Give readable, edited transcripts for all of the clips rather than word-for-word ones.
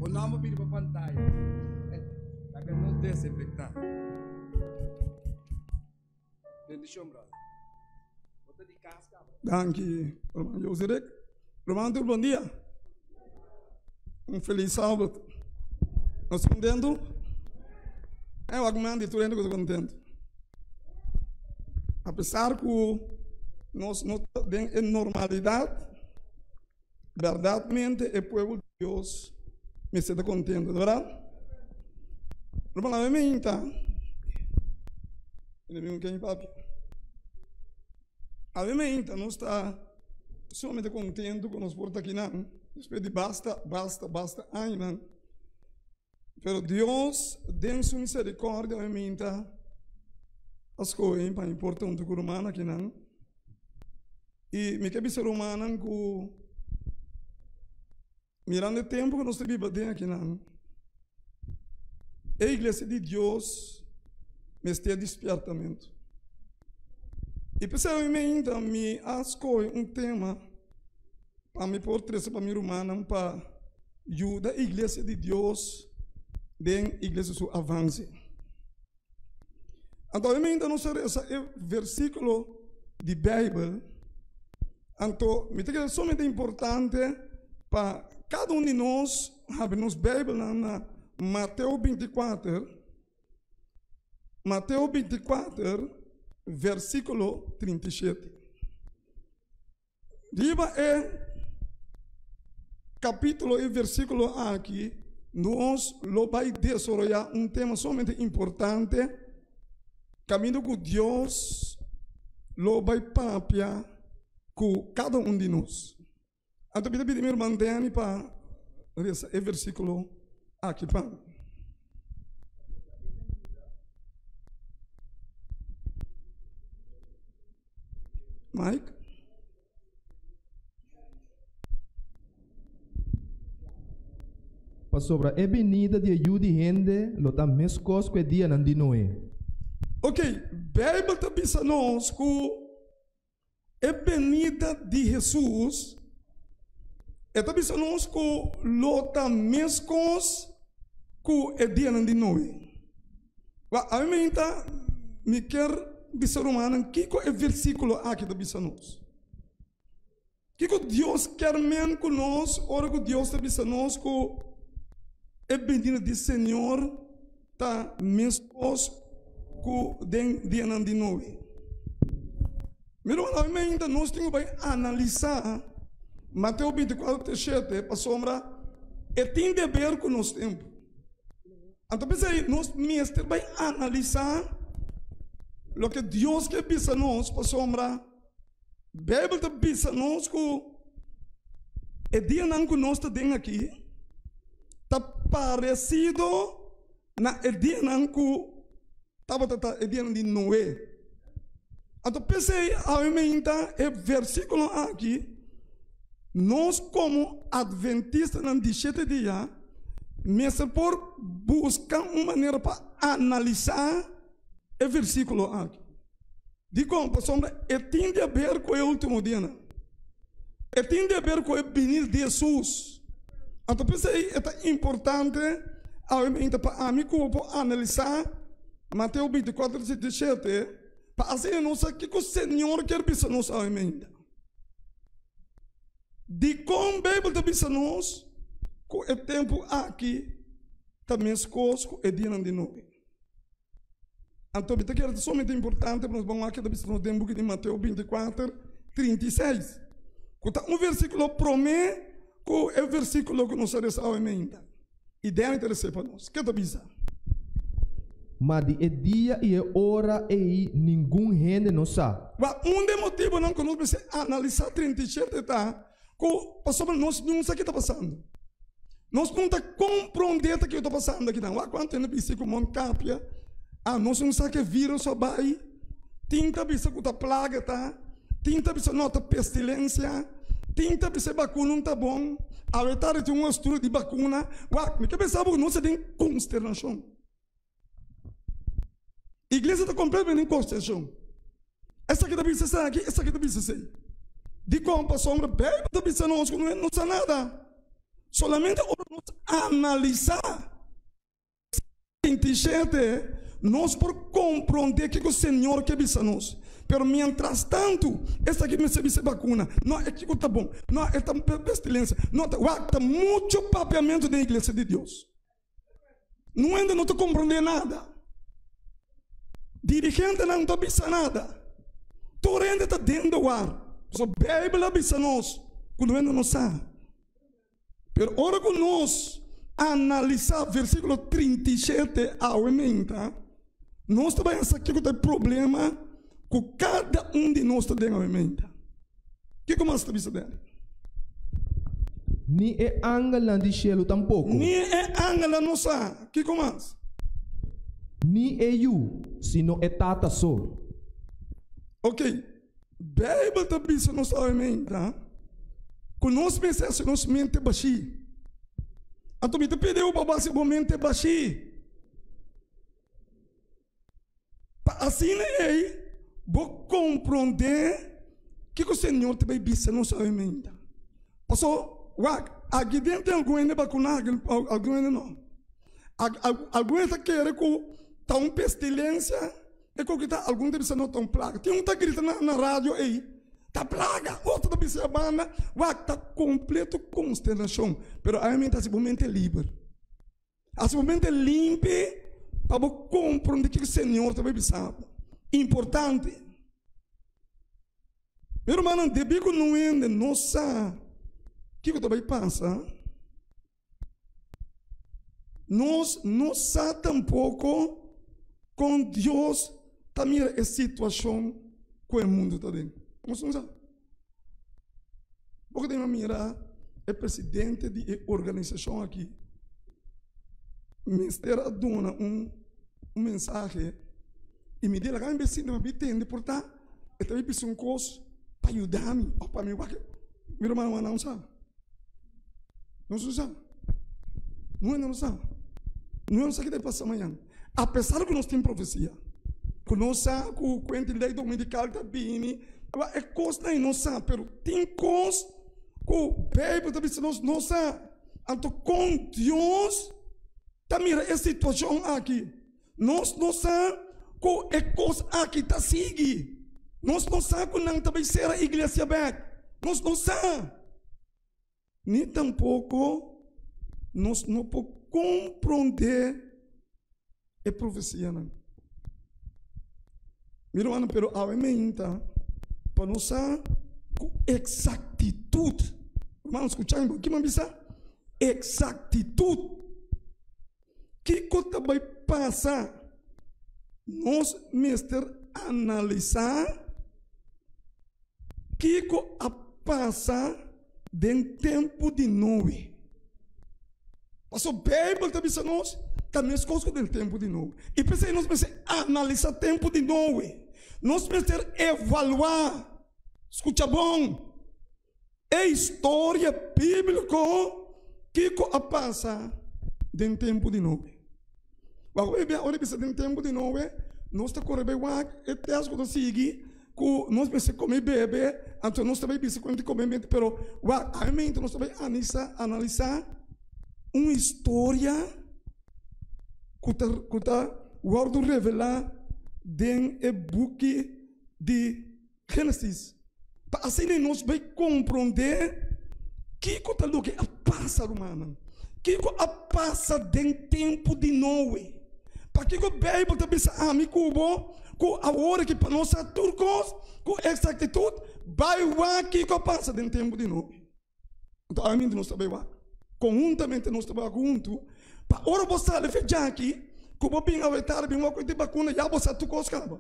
O nome vir para pantalla. Para nos desinfectar. Bendição, brother. Bota de casca. Dank je, Roman Jozerek. Roman, bom dia. Feliz sábado. Nós contento? É o argumento de tudo que eu estou contento. Apesar que nós não temos normalidade, verdadeiramente o povo de Deus me está contente, não é verdade? Roman, a mim está. A mim está, não está somente contente com os portos aqui, não. Depois de basta, ai, não. Pero Deus, dentro sua misericórdia, a mim está. As coisas importantes que o humano aqui, não. E me quer ser humano que mirando o tempo que nós vivemos aqui, não. A igreja de Deus me está despertamento. E pessoalmente, me escolhe tema para me portrear para minha humana para ajudar a igreja de Deus dentro da igreja su avance. Então, nós esse versículo de Bíblia, então, me parece somente importante para cada de nós, abrir Bíblia na Mateus 24, versículo 37. Diba capítulo e versículo aqui, nós lo vai desarrollar tema somente importante, caminho com Deus, lo vai papiar com cada de nós. Então, me pedir mantém para esse versículo aqui, para Mike? Para sobre a venida de ajuda e gente, lo tá mais coisa que dia não de Noé. Ok, Bíblia está dizendo nós que a venida de Jesus está dizendo nós que lo tá mais coisa que dia não de Noé. A mim tá me quer dizer humano que é o versículo aqui está dizendo nós. Que Deus quer mesmo com nós, ora que Deus está dizendo nós que a venida do Senhor está mesmo coisa que dia não de Noé. Mas ainda nós temos que analisar Mateus 24, 37, para sombra, e tem de ver com o nosso tempo. Então, nós mestres vai analisar o que Deus quer dizer nós, para sombra, a Bíblia está dizendo nós que o dia não que nós estamos aqui, está parecido na o dia não que estava o dia de Noé. Então, pensei, aumenta o versículo aqui, nós como adventistas não de 7 dias, mas por buscar uma maneira para analisar o versículo aqui. Digo, pastor, tem de ver com o último dia, não? Tem de ver com o venir de Jesus. Então, pensei, é importante, aumenta para mim, para analisar Mateus 24, 37, para assim, não sei o que o Senhor quer dizer nos aumenta. De como a Bíblia está dizendo nós, que o tempo aqui também as coisas que é dia de noite. Então, isso é somente importante, mas vamos aqui no tempo de Mateus 24, 36. Que versículo promete que é o versículo que nós aumenta. Ideia interessante para nós. O que está dizendo? Mas de dia e hora e nenhum gente não sabe. Dos motivos não que nós precisamos analisar 37 está. Pastor, nós não sabemos o que está passando. Nós não estamos compreendendo o que está passando aqui. Quando tem versículo Moncapia, nós não sabemos que vírus vai. Tinta versículo da plaga, tá? Tinta versículo nota pestilência. Tinta versículo vacuna não está bom. A verdade tem um estudo de vacuna. Mas que pensava que nós temos consternação. A igreja está completamente em consternação. Essa aqui está pensando aqui, essa aqui está pensando assim. De como a sombra, Bíblia está pensando nós que não sabe nada. Solamente nós analisar 27, nós por compreender que o Senhor quer dizer nós. Pero mientras tanto, essa aqui não se vê vacuna, não é que está bom, não é esta pestilência, não está muito papeamento da igreja de Deus. Não ainda não está compreendendo nada. Dirigente não está pensando nada. Todo ainda está dentro do ar. So, a Bíblia avisa nós, quando ainda não sabe. Pero ora que nós analisar versículo 37 ao 30, nós também aqui que tem problema com cada de nós está dentro da mente. O que mais está dizendo? Ni é angela de cielo tampouco. Ni é angela nossa. O que mais? Ni é you, sino é tata só. Ok. Bíblia está dizendo nossa mente, tá? Quando nós pensamos em nossa mente baixi. Então me pediu para baixar a mente baixi. Assim é. Vou compreender que o Senhor também disse não só emenda. Passou, aqui dentro tem alguém que vai vacunar, alguém não. Alguém está querendo que está uma pestilência, e que está alguém que está não tão plaga. Tem um que está gritando na rádio aí, está plaga, outro está pensando banda, está completo consternação. Mas a mente está simplesmente livre. A simplesmente limpa para compreender que o Senhor também pensava. Importante. Meu irmão, depois que não ende, não sabe o que também passa. Nós não sabemos tampouco com Deus também a situação que o mundo está dentro. Nós não sabemos. Porque tem uma mirar, é presidente de organização aqui. Ministério dona mensagem. E me diz, me ensina, me entende, portanto, eu também preciso um curso para ajudar-me, para me meu irmão não sabe. Não sabe. Não sabe. Não sabe o que vai passar amanhã. Apesar que nós temos profecia, que nós sabemos que o quente lei do medical está bem, é coisa aí, não sabe, mas tem coisa que o Bíblia também não sabe. Então, com Deus, também é situação aqui. Nós não sabemos que é coisa aqui está seguindo. Nós não sabemos que não também será a igreja aberta. Nós não sabemos. Nem tampouco nós não podemos compreender a profecia. Meu irmão, pero a mente para nós com exactitude. Irmão, escutar o que me diz? Exactitude. Que coisa vai passar? Nós, mestre, analisar o que passa dentro do tempo de Noé. Mas a Bíblia está dizendo nós também as coisas do tempo de Noé. E pensei, nós precisamos analisar o tempo de Noé. Nós precisamos evaluar. Escuta bom. É história bíblica que passa dentro do tempo de Noé. Agora pensa dentro do tempo de Noé, nós estamos correndo até as coisas seguir, nós pensamos comer bebê, então nós também pensamos comer bebê, mas a mente nós também analisar uma história que está guardo revelar dentro do book de Gênesis. Assim nós vamos compreender que passa humana, que passa dentro do tempo de Noé. Para que a Bíblia também sabe que a hora que para nós turcos, com exactitude, vai lá que passa dentro do tempo de Noé. Então, a mente nós também vai. Conjuntamente nós também juntos. Para a hora você fez já aqui, que você vem a vetar, vem uma coisa de vacuna, já você tu coscava.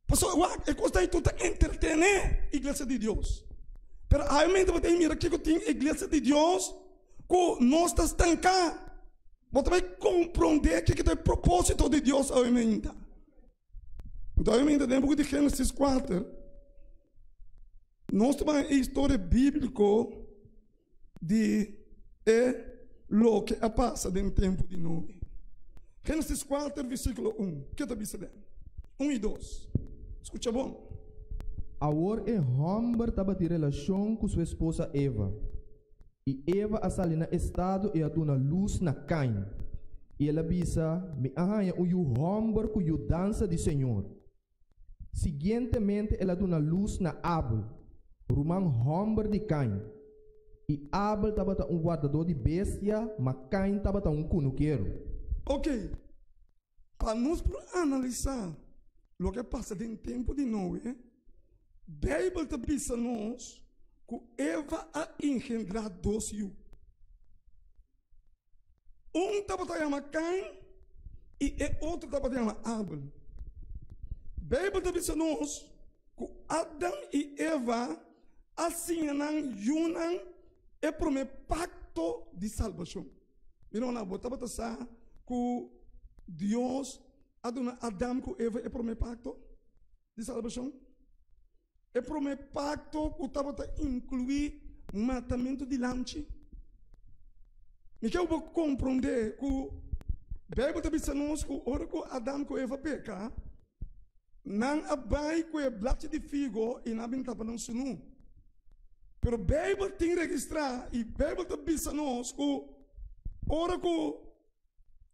Pastor, é coisa aí tu está entretener a igreja de Deus. Mas a mente você mira que tem a igreja de Deus, que nós está estancado. Você vai compreender que é o propósito de Deus ao emenda. Então, a emenda dentro de Gênesis 4, nós temos a história bíblica de o que passa dentro do tempo de Noé. Gênesis 4, versículo 1. O que está dizendo? 1 e 2. Escuta bom. Agora é homem estava de relação com sua esposa Eva. E Eva a sali na estado e a tuna luz na Caim. E ela bisa, me arranha o homem que o dança de Senhor. Seguintemente, ela tuna luz na Abel, rumang homem de Caim. E Abel estava guardador de bestia, mas Caim estava um cunuqueiro. Ok. Para nós analisar o que passa dentro do tempo de Noé, a Bíblia está dizendo nós que Eva a engendrado 2 filhos. Estava chamando Caim e o outro estava chamando Abel. A Bíblia está dizendo nós que Adão e Eva assinam junam o primeiro pacto de salvação. Não na boa, estava dizendo que Deus aduna Adão com Eva o primeiro pacto de salvação. O primeiro pacto que estava a incluir matamento de lanche. E que eu vou compreender que a Bíblia está dizendo que a hora que Adão com Eva peca, não abai com o blate de figo e não estava não sunu. Pero a Bíblia tem que registrar e a Bíblia está dizendo que a hora que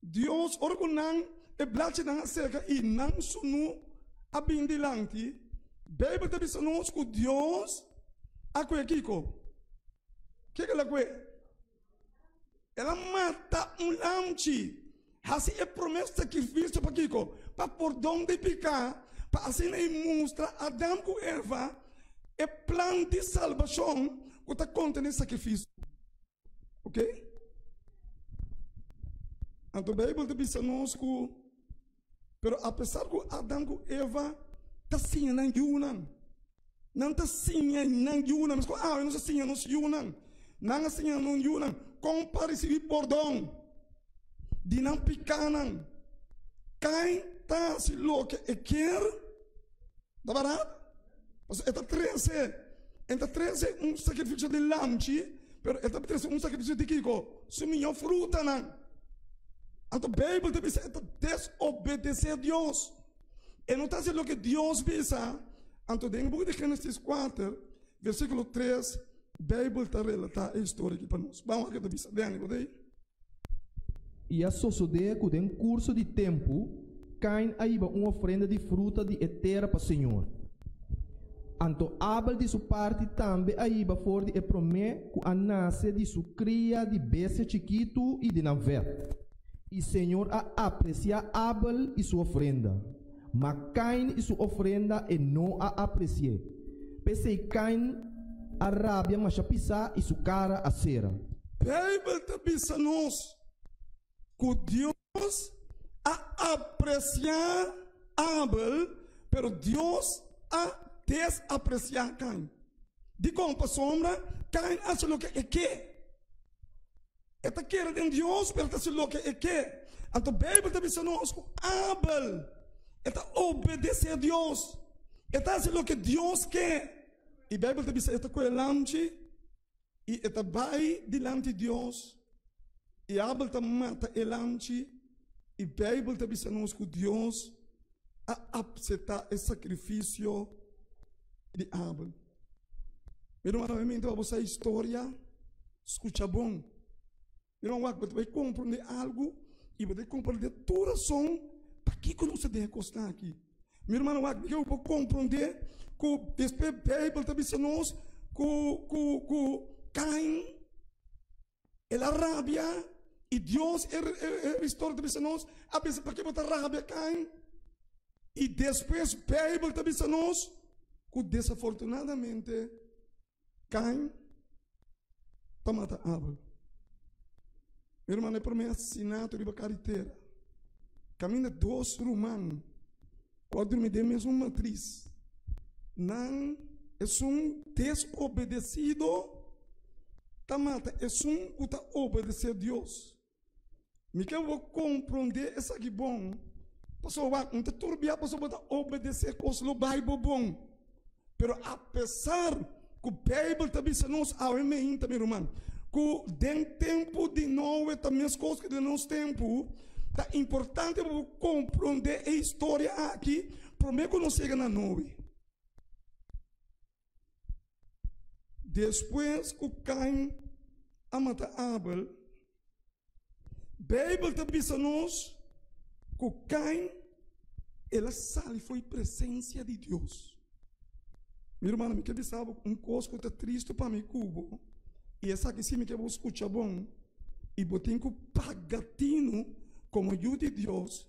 Deus, ora que não é blate não cerca e não sunu abindilante, Bíblia está dizendo que Deus a que Kiko, que ela que ela mata lanche, assim é promessa sacrifício para Kiko, para por onde picar, para assim mostra Adão com Eva é plano de salvação que está contendo sacrifício, ok? Então a Bíblia diz a nós que, pero apesar que Adão e Eva está sim na Yunan, não está sim na Yunan, mas eu não sei sim nos Yunan, não assim no Yunan, como receber perdão, de não picar não, quem está se louco e quer, tá barato? Mas está 13 sacrifício de lanche, pero está 13 sacrifício de Kiko, sumiu fruta não. Então a Bíblia diz que desobedecer a Deus. E não está dizendo o que Deus pensa. Então, dentro do livro de Gênesis 4, versículo 3, a Bíblia está relatando a história aqui para nós. Vamos aqui, Davi, daí. E a suceder que, em curso de tempo, Caim aiba uma oferenda de fruta de etera para o Senhor. Então, Abel, de sua parte, também aiba for de prometer que a nasce de sua cria de bestia chiquito e de navet. E o Senhor a aprecia Abel e sua oferenda, mas Caim e sua oferenda e não a aprecia. Pese Caim a rabia, mas a pisar e sua cara a cera. A Bíblia está dizendo nós que Deus a apreciar Abel, pero Deus a desapreciar Caim. De como sombra, Caim acha o que é que. Esta quer de Deus, pero está se louca é que. Então a Bíblia está dizendo nós que Abel está obedecer a Deus. Está se louca que Deus quer. E a Bíblia está dizendo esta coisa lanche e esta vai diante de Deus. E Abel está mata o lanche e a Bíblia está dizendo nós que Deus a aceitar o sacrifício de Abel. Pero novamente você a história escuta bom. Não vai compreender algo e vai compreender toda a razão para que você deve costar aqui. Meu irmão, eu vou compreender que depois a Bíblia está dizendo nós que Caim, ela rabia e Deus a história está dizendo nós, a pessoa para que você rabia Caim. E depois a Bíblia está dizendo nós que desafortunadamente Caim está matando Abel. Meu irmão, é para mim assassinato de carteira. Caminha 2 romanos. Quando me deu mesmo matriz. Não é desobedecido. Tamata é que está obedecer a Deus. Me que eu vou compreender isso aqui bom. Pastor, não está turbia, pastor, para obedecer coisas do Bible bom. Pero apesar que o Bible está dizendo nós, meu irmão, que dentro tempo de Noé, também as coisas que de nosso tempo, é importante compreender a história aqui, para mim que não chega na Noé. Depois que Caim a matar Abel, Bíblia está dizendo que Caim, ela sabe, foi presença de Deus. Meu irmão, me quer dizer coisa que está triste para mim, Cubo, e essa aqui sim me quer escutar bom, e botem que pagatino como ajuda de Deus,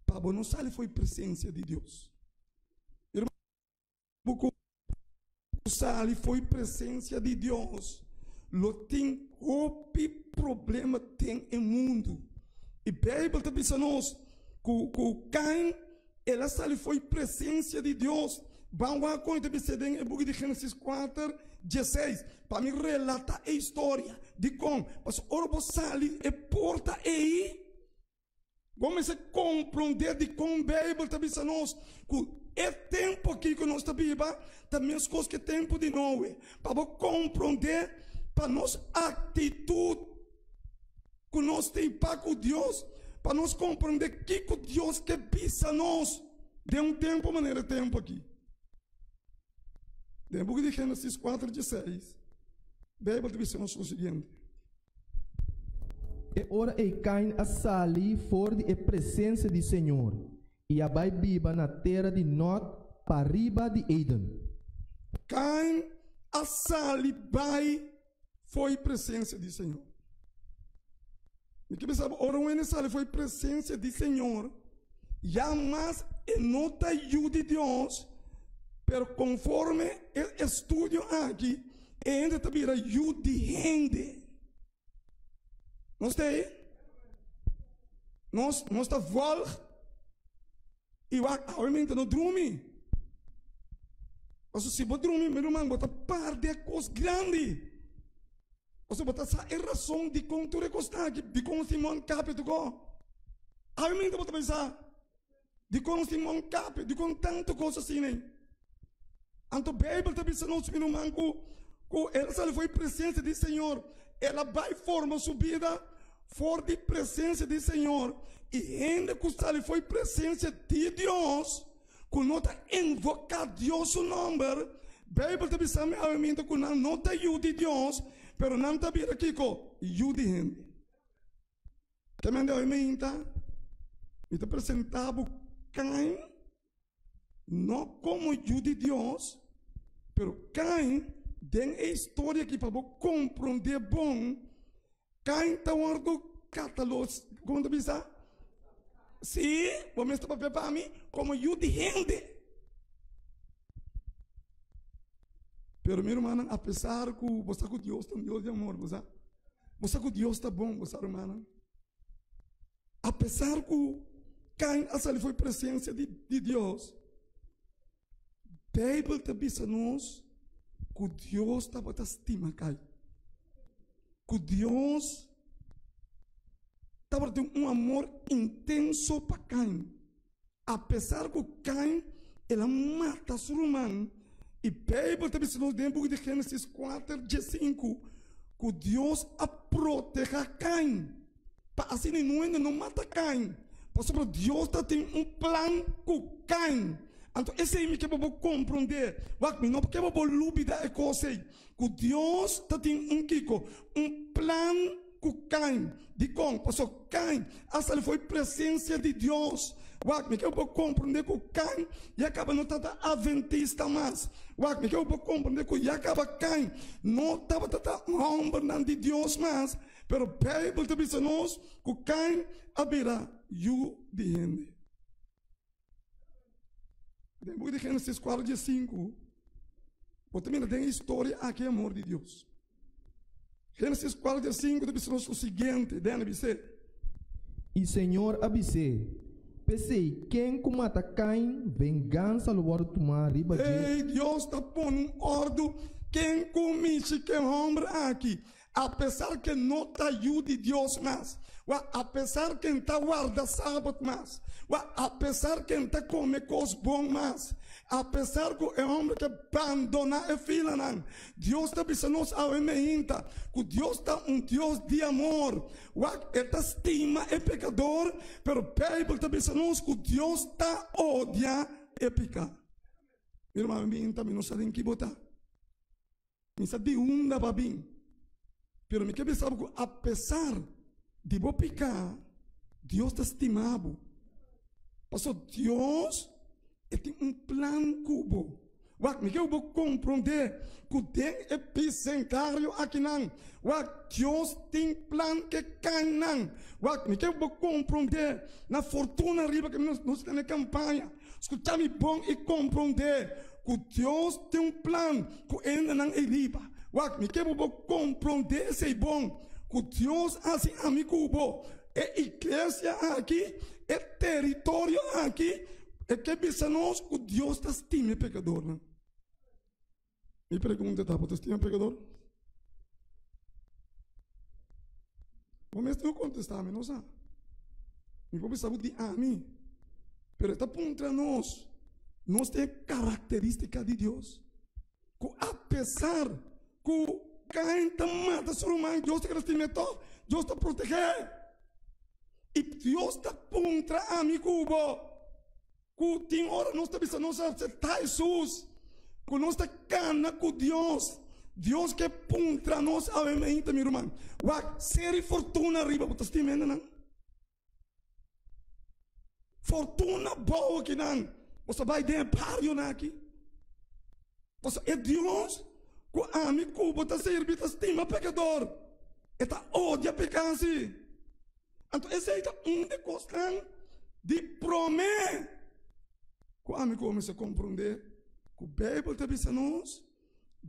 para não saber foi presença de Deus. Irmão, sabe foi presença de Deus. Lo tem roupe problema tem no mundo. E a Bíblia está dizendo que Caim, ela sabe foi presença de Deus. Vamos a conta em o book de Gênesis 4, 16. Para me relatar a história de como. Mas ora você sabe e porta aí. Vamos a compreender de como a Bíblia está dizendo que é tempo aqui que nós estamos vivendo, também as coisas que é tempo de novo. Para compreender para nossa atitude que nós temos para com Deus, para nós compreender que Deus quer pensar nós de tempo, maneira tempo aqui. No book de Gênesis 4, 16, a Bíblia está dizendo o seguinte. E ora e Caim a sali fora de presença do Senhor, e a vai viva na terra de Nod, para riba de Eden. Caim a sali vai foi presença do Senhor. Me que pensava, ora o sali foi presença do Senhor, jamais não te ajude Deus, pero conforme o estudo aqui, ainda te vira ajuda de gente. Nós temos, nós está vol e obviamente não dorme. Mas se você dormir, meu irmão, você perde a coisa grande. Você bota essa razão de como tu recostar aqui, de como Simão Cape tu go. Obviamente você pensar de como Simão Cape, de como tanto coisa assim, né? Então a Bíblia está pensando, meu irmão, que ela foi presença do Senhor. Ela vai formar sua vida fora de presença do Senhor. E ainda que ela foi presença de Deus, que não está invocar Deus o nome, a Bíblia está pensando, que não está ajuda Deus, pero não está vendo aqui com ajuda de gente. Que me deu me está apresentado Caim, não como ajuda de Deus, pero Caim, tem a história aqui para compreender bom. Caim está guardando catálogo, como tu diz? Sim, vamos estar para mim como ajuda de gente. Pero meu irmão, apesar que você com Deus tem Deus de amor, você com Deus está bom, você irmão. Apesar que Caim essa foi presença de Deus, a Bíblia está dizendo que Deus estava te estima Caim, que Deus estava tendo amor intenso para Caim, apesar que Caim ela mata seu irmão. E a Bíblia está dizendo no de Gênesis 4, 5, que Deus a proteger Caim, para assim não mata Caim, porque Deus está tendo plano com Caim. Então, esse é o que eu vou compreender. Não porque eu vou dúvida é coisa. Que Deus está tendo plano com Caim. De como? Porque Caim, essa foi presença de Deus. Eu vou compreender que Caim e acaba não estar adventista mais. Eu vou compreender que acaba Caim não estava homem de Deus mais. Mas a Bíblia está dizendo que Caim haverá de gente. Depois de Gênesis 4, 5, você também tem a história aqui, amor de Deus. Gênesis 4, 5, diz o seguinte, E Senhor avisei, pensei, quem comata Caim, vingança lo vou tomar riba de... Ei, Deus está pondo ordem, quem comete que homem aqui, apesar que não te ajude Deus mais, apesar que não te guarda sábado mais, apesar que não te come coisas boas mais, apesar que é homem que abandona a filha, Deus está pensando que Deus está Deus de amor, Ele estima o pecador, mas a Bíblia está pensando que Deus está odia o pecado. Meu irmão, também não sabe em que botar, não sabe de onde vai vir. Pero me quer sabe que apesar de vou pecar, Deus te estimava. Pastor, Deus tem um plano cubo. Wak me quer compreender que tem epicentário aqui não. Wak Deus tem plano que cai não. Wak me quer compreender na fortuna riba que nós estamos na campanha. Escutar-me bom e compreender que Deus tem um plano que ainda não é riba. Wak me quer compreender esse bom que Deus assim amigo bom. É igreja aqui, é território aqui. É que pensamos que Deus está estima pecador, né? Me pergunta, tá? Você estima pecador? O mestre não contestar, não sabe? Me pode saber de a mim. Mas está contra nós. Nós temos característica de Deus. Que apesar que Caim está matando o ser humano, Deus está crescimento, Deus está protegendo. E Deus está contra a mim, que tem hora nós estamos pensando, nós aceitar Jesus, que nós estamos cana com Deus, Deus que contra nós, amém, meu irmão. Wak, ser fortuna arriba, você está entendendo, não? Fortuna boa aqui, não? Você vai ter páreo aqui. Você é Deus, que ame, que você serve, você estima pecador, está odia pecar assim. Então, esse é uma questão de prometer. Que ame começa a compreender que o Bíblia está dizendo nós,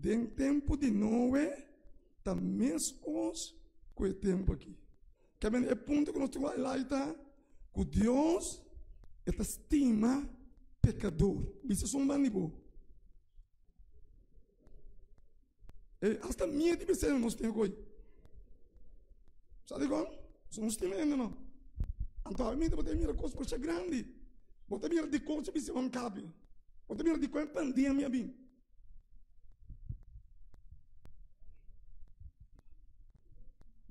em tempo de Noé, está mesmo que o tempo aqui. Que é o ponto que nós temos lá, está, que Deus estima pecador. Isso é um manibo. E hasta minha de pensar nós temos aqui. Sabe como? Nós temos ainda não. Então, a minha de mirar coisa grande. Você mira de coisa que não cabe. Você mira de coisa pandemia bem.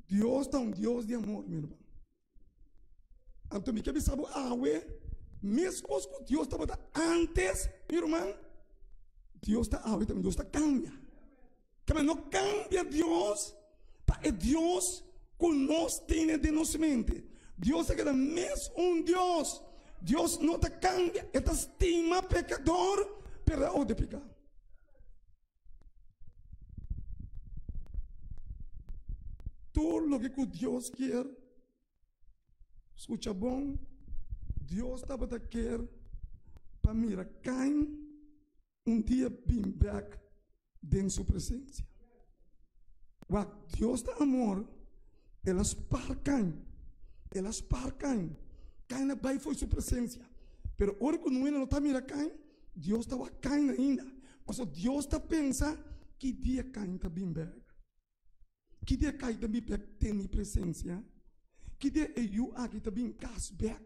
Deus é um Deus de amor, meu irmão. Então, me quer saber mesmo coisa que Deus estava antes, meu irmão. Deus está também, Deus está cambia. Que não cambia Deus, é Deus que nós temos de nossa mente. Deus é mesmo um Deus. Deus não te cambia, Ele estima pecador, para de pecar. Tudo o que Deus quer, escuta bom, Deus estava a querer para mirar Caim dia bem back dentro de sua presença. Deus está amor, Ele espar Caim, Caim vai foi sua presença. Pero ora quando ele não está mirando Caim, Deus estava Caim ainda. Mas Deus está pensando que dia Caim está bem back. Que dia Caim está bem back tem minha presença. Que dia eu aqui está bem cast back.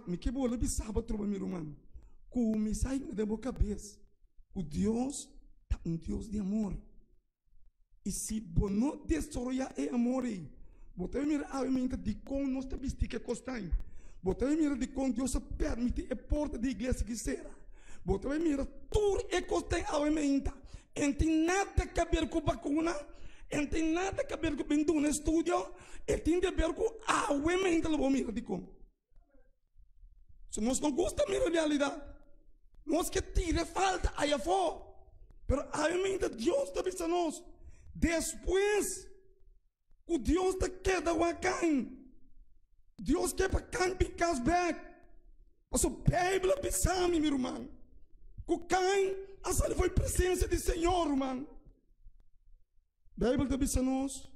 Me que bola de sábado trova meu irmão. Com me sai da minha cabeça. O Deus é um Deus de amor. E se você não destruir o amor aí, você mira a mente de como nós está vestindo que costai. Você mira de como Deus permite a porta da igreja que será. Você mira tudo e costai a mente. Não tem nada a ver com vacuna, não tem nada a ver com vindo no estúdio, tem a ver com a mente lo mira de como. Se nós não gostamos da realidade, nós que tira falta aí fora. Pero a mente Deus está pensando nós. Depois o Deus te queda o Caim. Deus quer para Caim ficar back. Mas a Bíblia pensa, meu irmão, que Caim, essa foi a presença do Senhor, irmão. A Bíblia te pensa nós,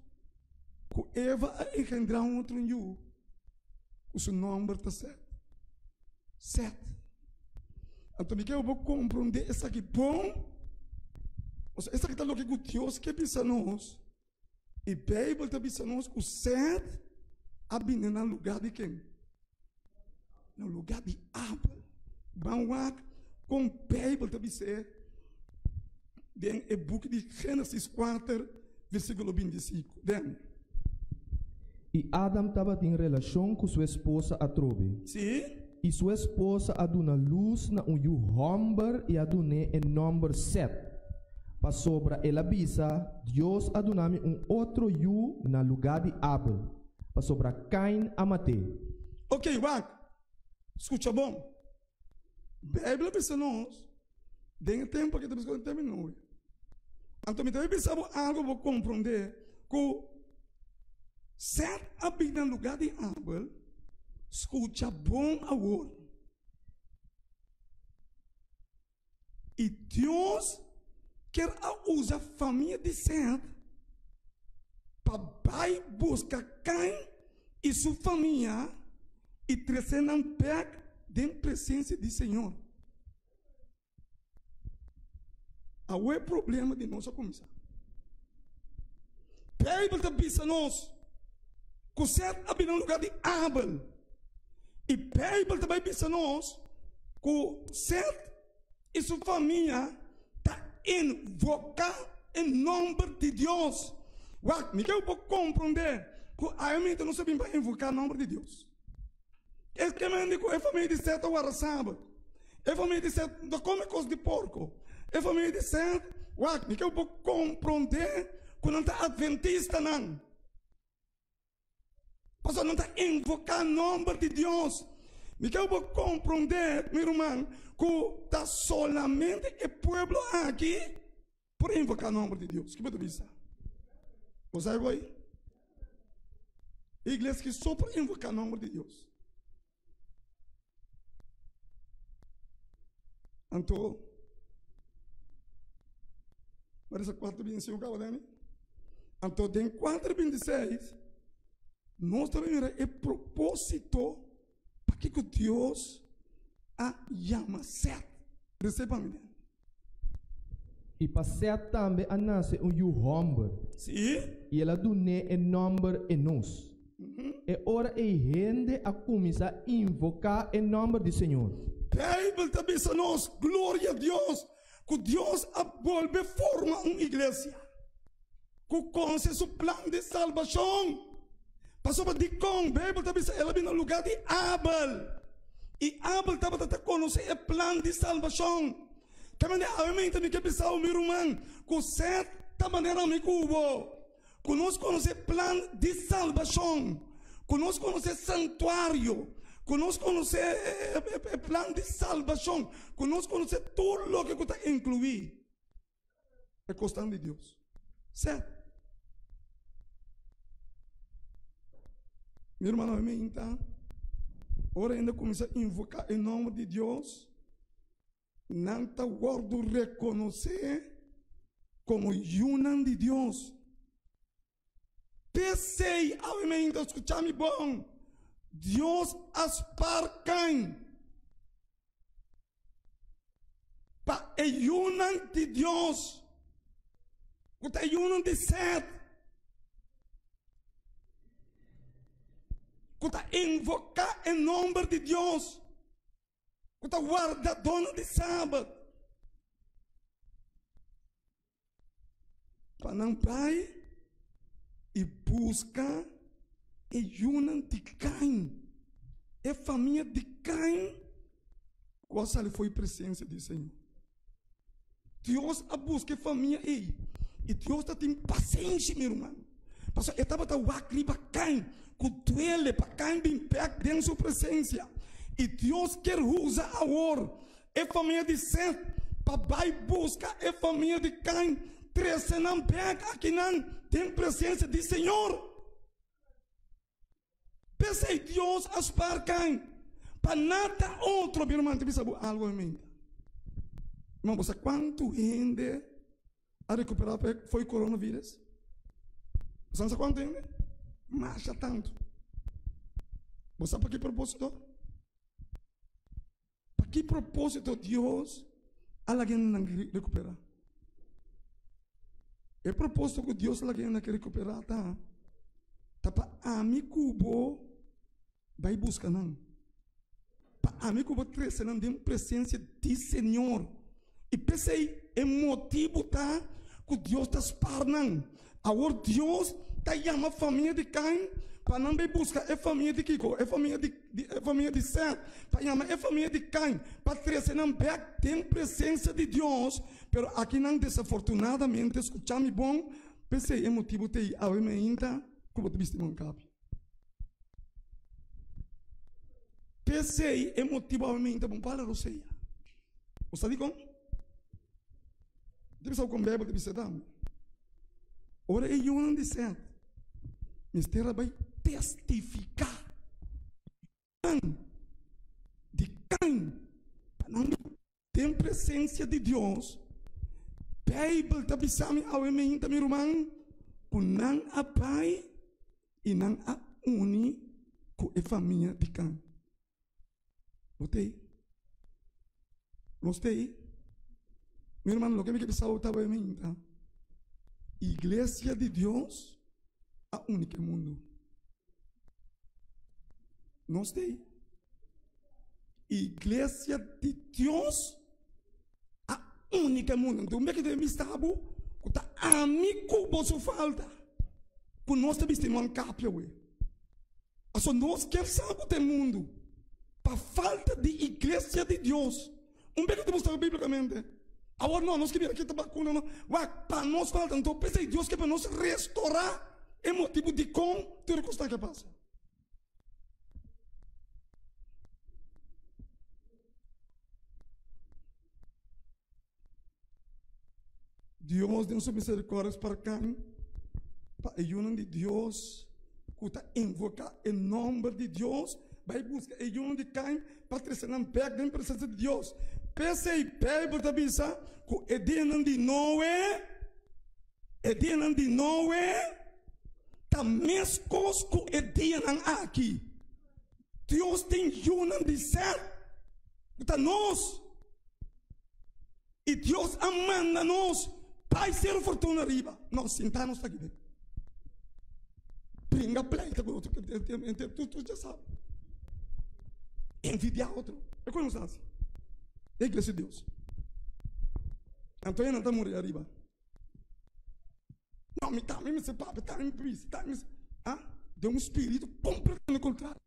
que Eva engendrar outro em you. O seu nome está certo. Certo. Então, eu vou compreender isso aqui bom. Isso aqui está o que Deus quer pensar nós. E a Bíblia está pensando nós, o certo, abina no lugar de quem? No lugar de Abel. Vamos com a Bíblia está pensando. Dentro do book de Gênesis 4, versículo 25. Dentro. E Adam estava em relação com sua esposa a Trobe. Sim. E sua esposa a dona luz na homem e a dona em número 7. para sobra ela avisa, Deus adunami outro yu na lugar de Abel, para sobra Caim a matar. Ok, Wak, escuta bom. Bíblia pensa nós, tem tempo que temos que terminar. Então, também pensamos algo para compreender que Sete habita no lugar de Abel, escuta bom agora. E Deus quer usar a família de Sete para buscar Caim e sua família e trazer na pé da presença do Senhor. Há o problema de nossa comissão. A Bíblia está dizendo nós que Sete habita no lugar de Abel. E a Bíblia também diz a nós que Sete e sua família estão invocando em nome de Deus. Me quer compreender que a gente não sabe para invocar o nome de Deus. É que me diz que a família de Sete agora sabe. A família de Sete não come coisa de porco. A família de Sete, me quer compreender que não está adventista não. Pastor, não está invocando o nome de Deus. Me quer compreender, meu irmão, que está solamente o povo aqui por invocar o nome de Deus. Que pode pensar? Você sabe aí? Igreja que só por invocar o nome de Deus. Então, parece 4:25, calma, então, tem 4:26. Nós também é propósito para que Deus a chama Sete. Receba-me. E para Sete também a nasce homem. Sim. E ela dune o nome em nós. E ora é gente a começar a invocar o nome do Senhor. A Bíblia também diz a nós, glória a Deus, que Deus a volve forma uma igreja. Que conhece o plano de salvação. Passou para Dicom, a Bíblia também diz, ela vem no lugar de Abel. E Abel estava a conhecer o plano de salvação. Também também que pensar o meu irmão, que Sete também era meu cubo. Que nós conhecemos o plano de salvação. Que nós conhecemos o santuário. Que nós conhecemos o plano de salvação. Que nós conhecemos tudo o que está incluído. É questão de Deus. Certo? Meu irmão, então, ora ainda começa a invocar em nome de Deus. Não está guardo reconhecer como Yunan de Deus. Pensei, ainda escutar-me bom. Deus aspar Caim. Para o Yunan de Deus. O Yunan de Sete. Que invocar em nome de Deus, que guarda dona de sábado, para não pai e buscar e Yunan de Caim, a família de Caim, qual foi a presença do Senhor. Deus a busca a família e Deus está tendo paciência, meu irmão. Pastor, eu estava aqui para Caim, que duele para Caim bem perto dentro da sua presença. E Deus quer usar agora a família de Sete para buscar a família de Caim, trazer na pega aqui não tem presença do Senhor. Pensei, Deus aspar Caim, para nada outro, meu irmão, te pensa algo em mim. Irmão, você quanto gente a recuperar foi coronavírus? Você sabe quanto ainda? Marcha tanto. Você sabe para que propósito? Para que propósito Deus alguém não quer recuperar? É propósito que Deus alguém não quer recuperar, tá? Tá para amigo vai buscar não. Para amigo trazer não tem presença de Senhor. E pensei, é motivo tá que Deus está esperando. Agora Deus está chamando a família de Caim para não buscar a família de Kiko, a família de Seth, para chamar a família de Caim, para trazer não back, tem presença de Deus, pero aqui não desafortunadamente, escutamos bom, pensei, é motivo de a ainda, como tu viste, não cabe. Pensei, é motivo a ainda, bom, para a ceia. Você sabe como? Deve ser com bebo, deve ser dame. Ora, eu não disse, mistério vai testificar de quem não tem presença de Deus. Bíblia está bisami ao emen também irmão, por não a pai e não a uni com a família de quem. Gostei? Meu irmão, o que me quer pensar o emen, tá? Igreja de Deus, a única mundo. Não sei. Igreja de Deus, a única mundo. Então, como é que deve estar? Está amigo, você falta. Por nós temos que ter um capia, ué. Assim, nós queremos saber do mundo. Para falta de igreja de Deus. Como é que temos que estar biblicamente? Agora não, nós queremos aqui vacuna, não. Para nós falta, então pensei Deus que para nós restaurar é motivo de como tudo que está que passa. Deus tem sua misericórdia para quem? Para o nome de Deus, que está invocar o nome de Deus, vai buscar o nome de quem? Para crescer na perda da presença de Deus. Pensei, Bíblia da Bisa, que o dia de Noé, tá mesmo coisa que o dia aqui. Deus tem um de ser, está nós. E Deus amanda nós, Pai ser fortuna riba. Nós sentamos aqui dentro. Brinca pleita com outro, tu já sabe. Envidiar outro. É como nós fazemos. É a igreja de Deus. Antônio não está morrendo arriba. Não, me está me separa, está me pisa, está me. Deu um espírito completamente contrário.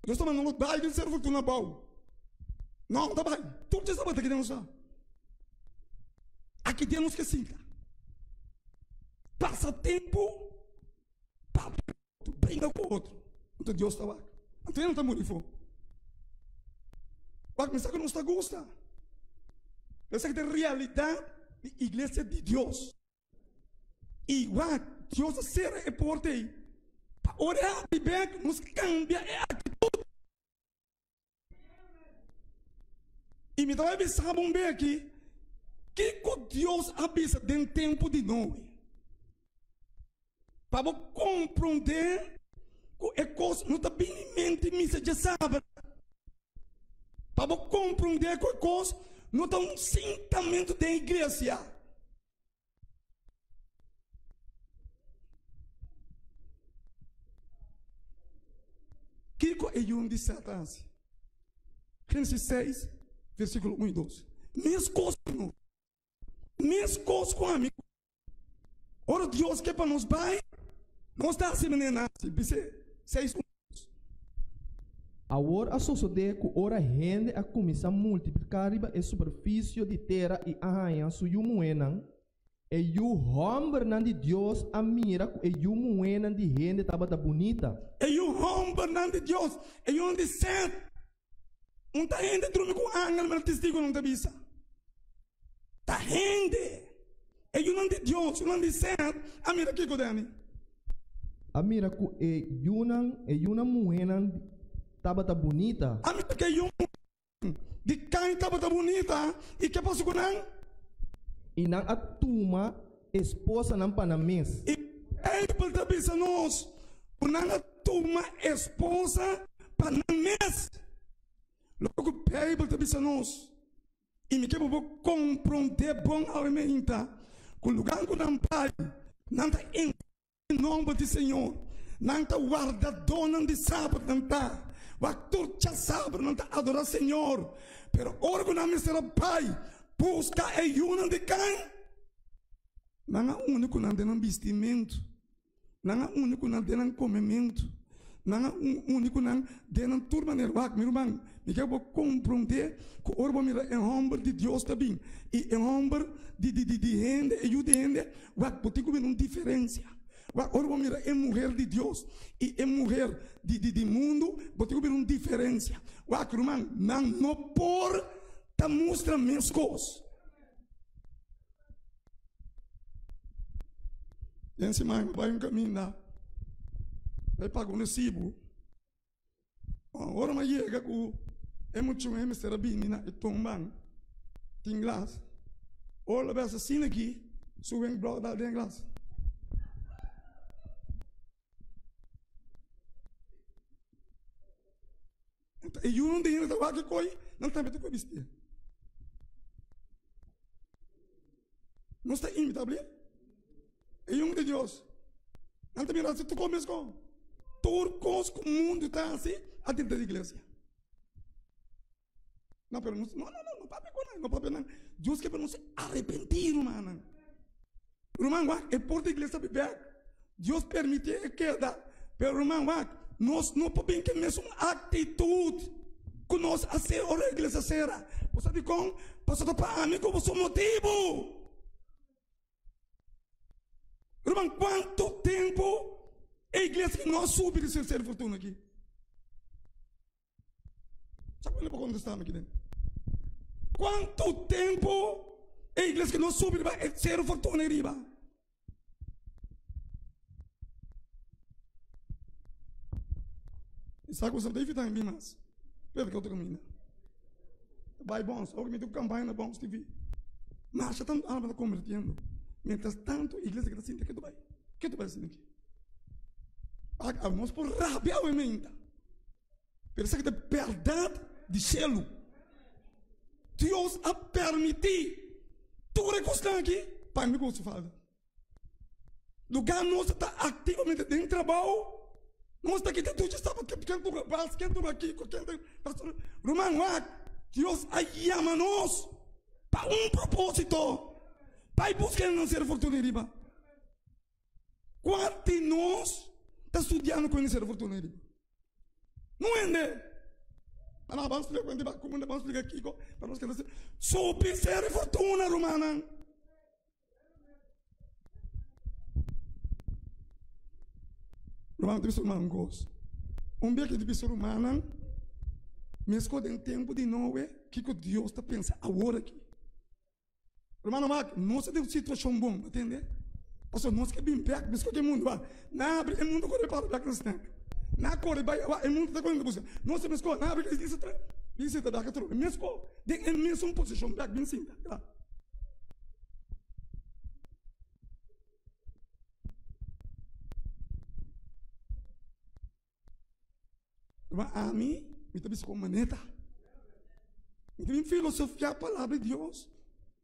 Nós estamos no bairro de ser fortuna boa. Não, tá bem. Tudo já sabe que temos lá. Aqui temos que sim. Passa tempo, brinca com o outro. Então Deus está lá. Antônio não está morrendo. Vai começar que não está gosta. Essa é a realidade da igreja de Deus. E Deus será é por aí. Para orar e bem, nos cambia a atitude. E me dá avisar bem aqui. Que Deus avisa dentro do tempo de Noé. Para compreender que a coisa não está bem em mente, me já sabe. Para compreender que a coisa não está um sentimento da igreja. Que é um de Satanás? Gênesis 6, versículo 1 e 2. Mesma coisa, mesma coisa com amigo. Ora, Deus que para nos vai, nós está assim, menina. 6, 1. Agora a sociedade que ora rende a começar a multiplicar a superfície de terra e arranha su moeda. E o homem de Deus a mira que o moeda de rende estava bonita. E o homem de Deus, e o de certo. Não está rende dorme com ángel, mas testigo não está vista. Está rende. E o nome de Deus, o nome de certo. A mira aqui, Godani. A mira que uma moeda estava bonita. A mira que de quem estava bonita. E que posso com ela? E não a turma esposa não para mês. E ele está pensando nós. Não a turma esposa para mês. Logo que a Bíblia está pensando nós. E me quero compreender bom ao ementa. Com o lugar que não pai. Não está em nome do Senhor. Não está guardador, não de sábado, não está. O ator já sabe, não está adorar o Senhor. Pero ora que não será pai. Busca a una de quem? Não é único, não tem um vestimento. Não é único na denan comimento. Não é único na denan turma nervak, meu irmão. Me quero compreender que o orbo mira é homem de Deus também. E é homem de gente, e o de gente, wak botico uma diferença. Wak orbo mira é mulher de Deus e é mulher de mundo, botico uma diferença. Wak irmão, não por ta mostra minhas coisas. Em cima, vai um caminho lá. Vai pagar um recibo. Agora, mas chega com é muito bem, Mr. Rabini, e tombang. Tem glass. Olha, vai assim aqui. Subem bloco da dentro glass. E eu não tenho nada que coi, não está metendo com a vista. Não está imitável. E um de Deus. Não está mirando se tu comes com. Turcos com o mundo está assim, a dentro da igreja. Não, pero não, papai não. Deus quer para nós arrepentir, irmão. Irmão, é por a igreja beber. Deus permite que dá. Pero, irmão, nós não podemos ter mesmo atitude que nós a ser a igreja será. Você diz com, você para mim como seu motivo. Irmão, quanto tempo a igreja que nós subimos sem ser fortuna aqui? Sabe quando eu contestar aqui dentro? Quanto tempo a igreja que nós subimos vai ser fortuna aqui? E sabe que você deve estar em mim, mas pelo que eu estou caminhando. Vai bom, só que me deu campanha na bom TV. Mas já estão alma convertendo. Mientras tanto, a igreja que está sentindo que tu vai. Que tu vai sentir aqui? Vamos por rabia ou emenda. Pensa que é verdade de cielo. Deus a permitir. Tu recostar aqui, para mim gosto de falar. Lugar nós está ativamente dentro do trabalho. Nós está aqui dentro, estava quem tu aqui, pastor Romão, Deus chama nós para um propósito. Pai, busca não ser fortuna riba. Quanto de nós está estudando conhecer a fortuna riba? Não é, né? Vamos explicar como vamos explicar aqui para nós que nós sobre ser fortuna romana. Romano deve ser um gosto. Dia que deve ser romana, mesmo em tempo de novo, que Deus está pensando agora aqui. Romano, nós temos uma situação boa, entende? Pastor, nós que bem perto, mas que mundo vai. Na abre, o mundo corre para o back no snack. Na corre, vai, o mundo está correndo busca. Nós temos que na abre, isso está back tudo. Mesmo, de mesmo posição back bem sim, tá? A mim, me está com maneta. Me tem filosofia a palavra de Deus.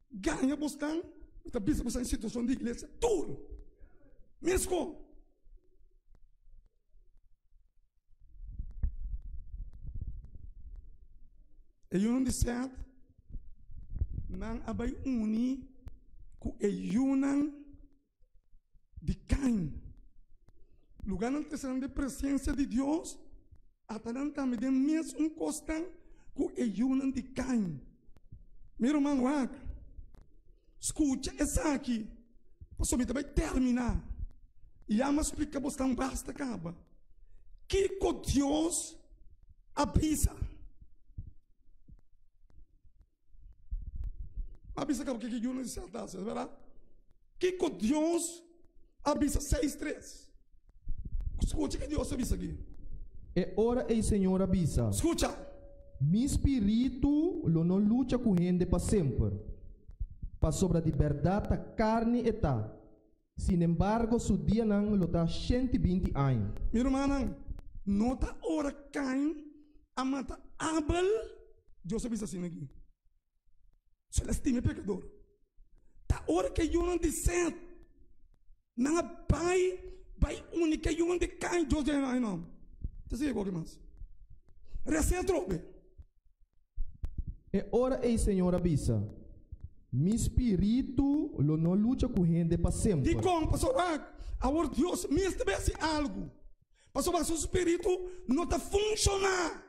Ganha bastante, está pensando em situação de igreja, tudo. Mesmo. E eu não disse, não abai uni com eunan de Caim. Lugar não está sendo de presença de Deus, até não está me dando mesmo constante com eunan de Caim. Meu irmão, escute essa aqui. Pastor, me vai terminar. E a mas explica bastante, basta acaba. Que Deus avisa. Avisa acaba que eu não disse a taça, verdade? Que Deus avisa 6:3. Escute que Deus avisa aqui. É hora e Senhor avisa. Escuta. Mi espírito não luta com gente para sempre. Para sobre a liberdade da carne está. Sin embargo, su dia não está 120 anos. Minha irmã, nota hora Caim a matar Abel. Deus avisa assim aqui. Celestime pecador. Ta hora que eu não disse, não vai única eu não de Caim, Deus não. Você sabe qual que mais? Recém trope. É hora e Senhor avisa. Mi espírito lo não luta com gente para sempre. De como, pastor, agora Deus me estabelece algo. Pastor, mas o espírito não está funcionando.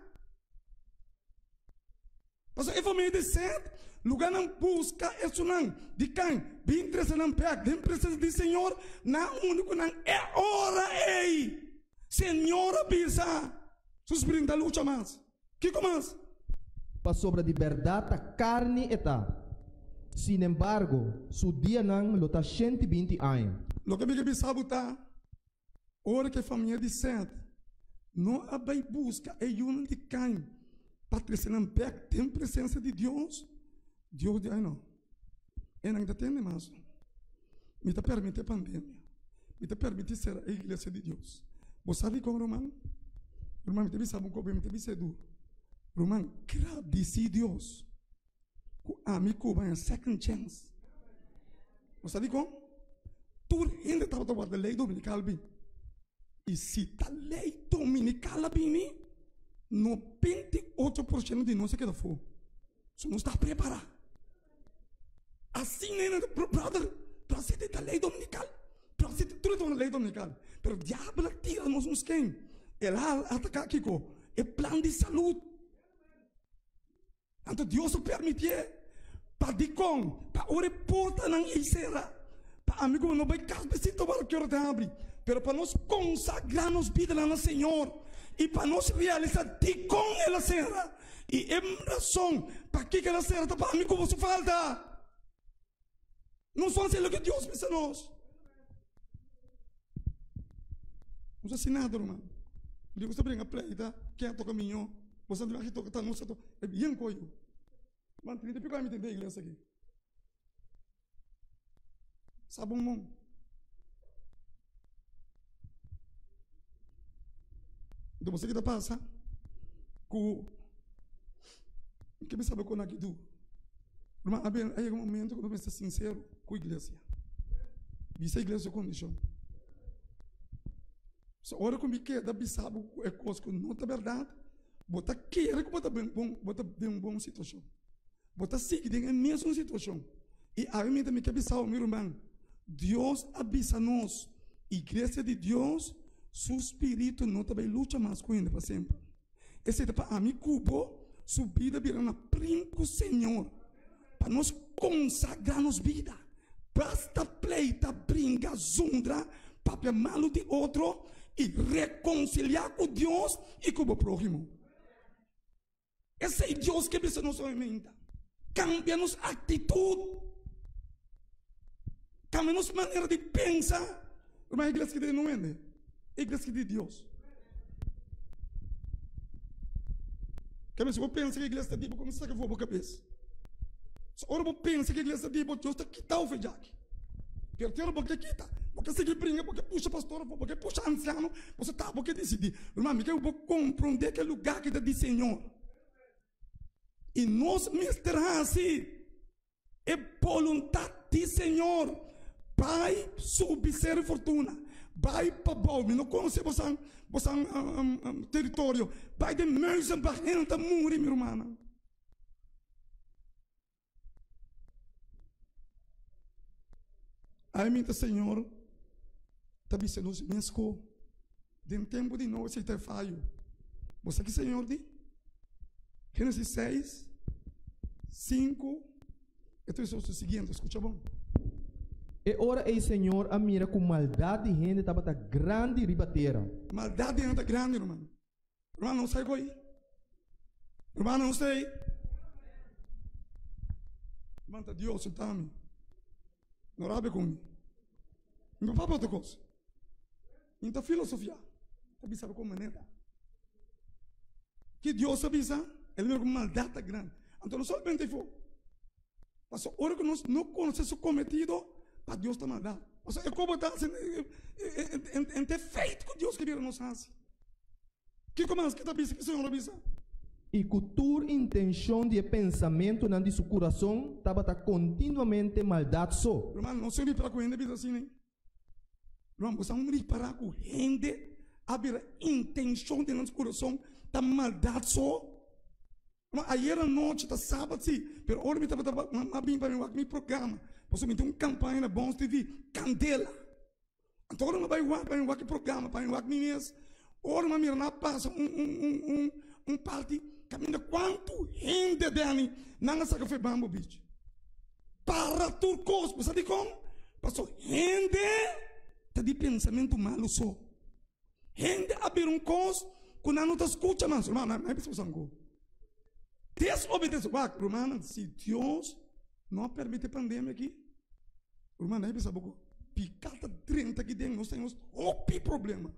Pastor, eu me dizer, lugar não busca isso não. De quem? Bem interesse não pega, bem presença do Senhor, na único não é hora ei. Senhor avisa, o espírito da luta mais. Que começa? Para sobre a liberdade da carne está. Sin embargo, su dia não lo está 120 anos. Lo que me sabe tá, hora que a família de certo, não abai busca é um de quem, para não pega, tem presença de Deus. Deus diz, não, eu ainda tenho mais. Me está permitindo a pandemia, me está permitindo ser a igreja de Deus. Você sabe como, Romano? Romano, me sabe como, me está duro. Romano, agradece Deus. A mim, vai a second chance. Você sabe como? Tudo ainda estava trabalhando a lei dominical, bem. E se a lei dominical, bem, 98% de nós é que for. Você não está preparado. Assim, brother, para ser da lei dominical, para ser tudo na lei dominical. Mas o diabo tira-nos uns quem? Ele ataca aqui, é plano de saúde. Então Deus o permitir para dicom, para ore porta não isera, para amigo não vai casbecito para que ora te abre, pero para nós consagrar nos vida lá no Senhor e para nós realizar dicom ela será e é razão para que ela será para amigo você falta. Não só assim o que Deus pensa nós. Não sei nada, irmão. Digo você brinca play, tá? Quem toca caminho? Você não vai tocar, não sei, é bem coio. Mas tem que ficar me entender a igreja aqui. Sabe um monte. Então você que está passando, que me sabe com aqui do. Mas aí é um momento quando eu estou sincero com a igreja. Visa a igreja com condição. Só hora que me queda, sabe é coisa que não é verdade. Bota querer que bota bem bom situação. Bota seguir em mesma situação. E a mim também quer avisar o meu irmão. Deus avisa nós. Igreja de Deus, seu espírito não também luta mais com ele para sempre. Esse é para mim cubo, sua vida virá na brinco Senhor. Para nós consagrar-nos vida. Basta pleita, brinca, zundra, papel malo de outro e reconciliar com Deus e com o próximo. Esse é Deus que precisa nos orientar. Cambia-nos atitude. Cambia-nos maneira de pensar. Uma igreja que não é, igreja de Deus. Como se eu penso que a igreja de Deus, como se eu for para a cabeça. Ora eu penso que a igreja de Deus está quitando o feijão. Pertero porque quita. Porque se brinca, porque puxa pastor, porque puxa anciano, você está, porque decide. Irmão, eu vou compreender que lugar que está de Senhor. E nós misturar assim, é vontade de Senhor. Vai subir ser fortuna. Vai para bom, não conhece você território. Vai de mesmo para renta muri, minha irmã. Aí, meu Senhor, está dizendo nos mesmo, de tempo de nós, você falho. Você que Senhor diz? Gênesis 6, 5. Então, isso é o seguinte, escuta bom. E ora o Senhor a mira com maldade de gente estava grande ribateira. Maldade de gente grande, irmão. Irmão, não sei aí. Irmão, não sei. Irmão, está Deus, sentame. Não rabe comigo. Não fala outra coisa. Então, filosofia. Sabe sabe como maneira? Que Deus avisa, ele vem com maldade grande. Então, não somente for. Mas a hora que nós não conhecemos o cometido, para Deus está maldade. Mas é como está em ter feito com Deus que vira nos faz. Que começa que está avisa, que o Senhor avisa? E com tua intenção de pensamento na seu coração estava continuamente maldade só. Irmão, não se para com gente vida assim, né? Irmão, você não para com gente a intenção de nosso coração da maldade só. Ayer à noite, tá sábado, sim. Pero hoje me estava bem para mim programa. Posso me ter uma campanha na Bons TV, Candela. Então agora não vai para mim programa, para mim mesmo. Ora, mas minha passa parte, caminha quanto gente dele, não sabe que foi bambu, bicho. Para turcos, sabe como? Passou gente, tá de pensamento malo só. Gente abrir cos, quando não tá escuta, mas, irmão, não é preciso sangue. Desobedece, irmão, se Deus não permite pandemia aqui, irmão, não é preciso picada 30 aqui dentro, nós temos outro problema.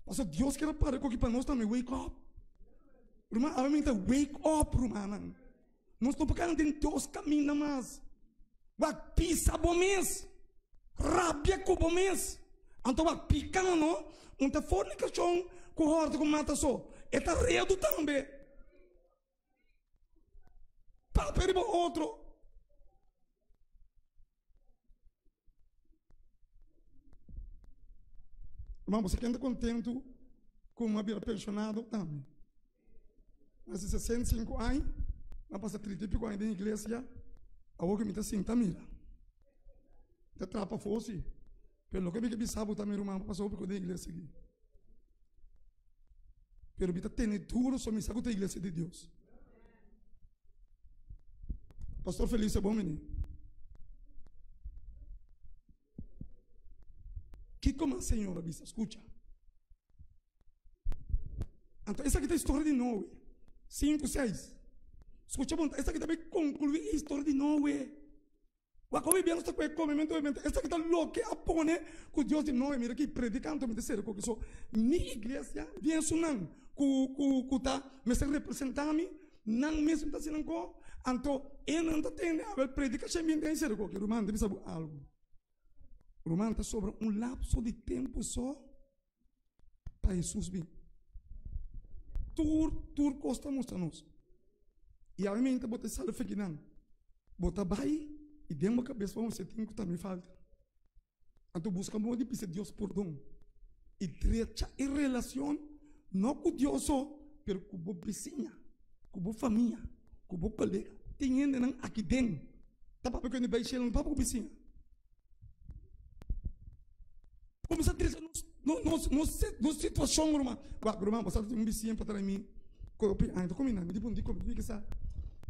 Mas Deus quer parar com que para nós também wake up. Irmão, a mim tá wake up, irmão. Nós estamos ficando em Deus caminha mais. Vai pisar bom mês, rabia com bom mês. Então vai picando, não? Uma fornicação com horta com mata só. É tá redo também. Para perigo outro. Irmão, você que anda contente com uma vida pensionada também. Mas 65 anos, não passa 30 e pico anos na igreja, a outra me está assim, tá mira. Te trapa fosse, pelo que me sabe também, irmão, passou por da igreja aqui. Pero me está tendo duro, só me sabe da igreja de Deus. Pastor Feliz é bom, menino. Que como a senhora disse, escuta. Então, essa aqui é a história de Noé. 5, 6. Escuta, bom, essa aqui também conclui a história de Noé. O que eu vi está com o momento, essa aqui está louca, a pôr, com Deus de Noé, mira aqui, predicando, me disseram, que sou, minha igreja, vem sonando, que está, me se representando, não mesmo está sendo com, então, ele não está tendo, a predicação, me tem ser, que o irmão deve saber algo. O irmão está sobre um lapso de tempo só para Jesus vir. Tur costa mostrando-nos. E a minha bota sala fequinando. Bota bai e dentro da cabeça vamos ser tem que também falta. Então busca muito de pedir Deus perdão. E trecha em relação não com Deus só, mas com a vizinha, com a família, com o colega. Tem ainda aqui dentro. Tá para que ele vai chegar para o vizinho. Começa a dizer, nos situação, irmão, você tem um vizinho para mim, então combinado, me diz, me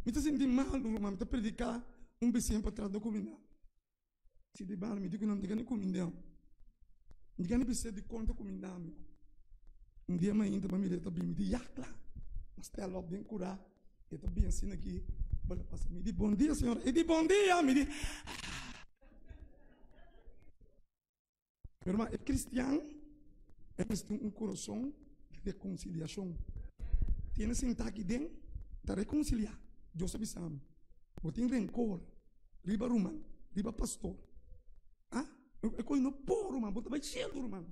está sentindo mal, irmão, me está predicar um vizinho para trás do combinado. Se de mal, me diz que não tem nem combinado. Me diz que precisa de conta combinado. Um dia mais ainda, me diz, yacla, mas está lá bem curado, eu estou bem assim aqui, me diz, bom dia, senhora, e diz, bom dia, me diz, meu irmão, é cristiano, eles têm um coração de reconciliação. Tem que sentar aqui dentro, para reconciliar. Deus sabe sabe. Você tem rancor, riba romano, riba pastor. Ah? É coisa não por, irmão, você vai cheio, irmão.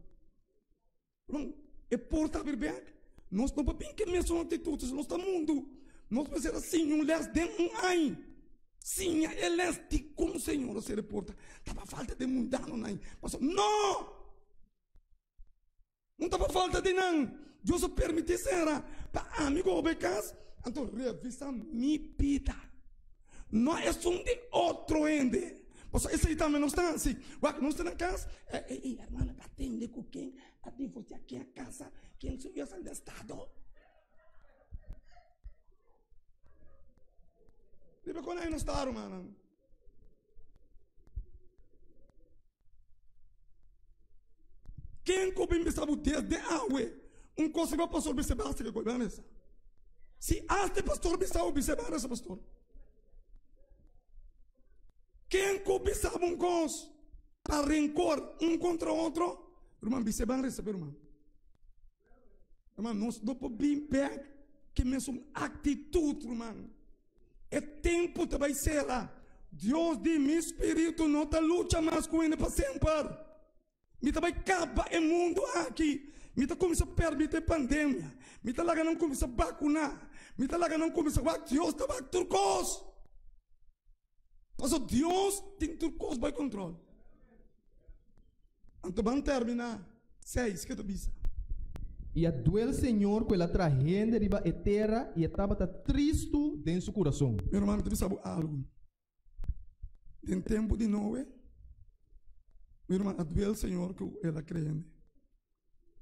Irmão, é porta a bem. Nós não podemos que mesmo atitudes, nós estamos no mundo. Nós podemos ser assim, um les dentro um ai. Sim, ele é de como o Senhor se reporta. Estava falta de mundano, não. Mas não! Não estava falta de não. Deus permite ser. Para amigo obecas, então revisa minha vida. Não é um de outro ende. Mas esse aí também não está assim. Não está na casa. Ei, irmã, atende com quem? A divorciar aqui a casa. Quem subiu esse estado? Diba quando aí não está, irmão? Quem coube sabe desde água? Coisa que o pastor observar se que coube nessa. Se aste pastor observar essa pastor. Quem coube sabe coisa para rancor contra outro? Irmão, observar essa irmão. Irmão, nós não podemos ver que mesmo atitude, irmão. É tempo de vai ser lá. Deus de meu espírito não está luta mais com ele para sempre. Me está vai acabar o mundo aqui. Me está começando a permitir pandemia. Me está lá não começa a vacunar. Me está lá não começa a vacunar. Deus está vai turcos. Mas Deus tem turcos by controle. Então vamos terminar. 6, que tu bisa. E a duel Senhor com ela trajende riba e terra e estava triste dentro do seu coração. Meu irmão, tu sabe algo? Em tempo de Noé, meu irmão, a duel Senhor que ela crente.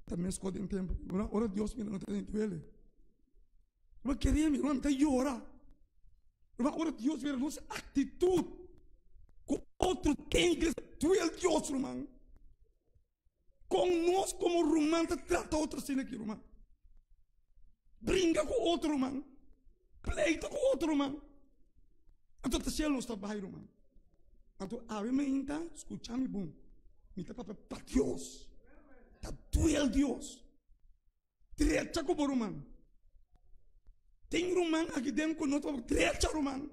Também escolhe em tempo. Ora Deus me não tem duel. Mas queria, meu irmão, tá llorar. Ora Deus vê a nossa atitude com outro tem que duel Deus, irmão. Com nós como romano trata outro assim aqui, irmão. Brinca com outro, irmão. Pleita com outro, irmão. Então, tá cheio está bairro, irmão. Então, a mim então, escuta-me bom. Me tá para Deus. Tá duel Deus. Direita com o irmão. Tem irmão aqui dentro com nós, direita, irmão.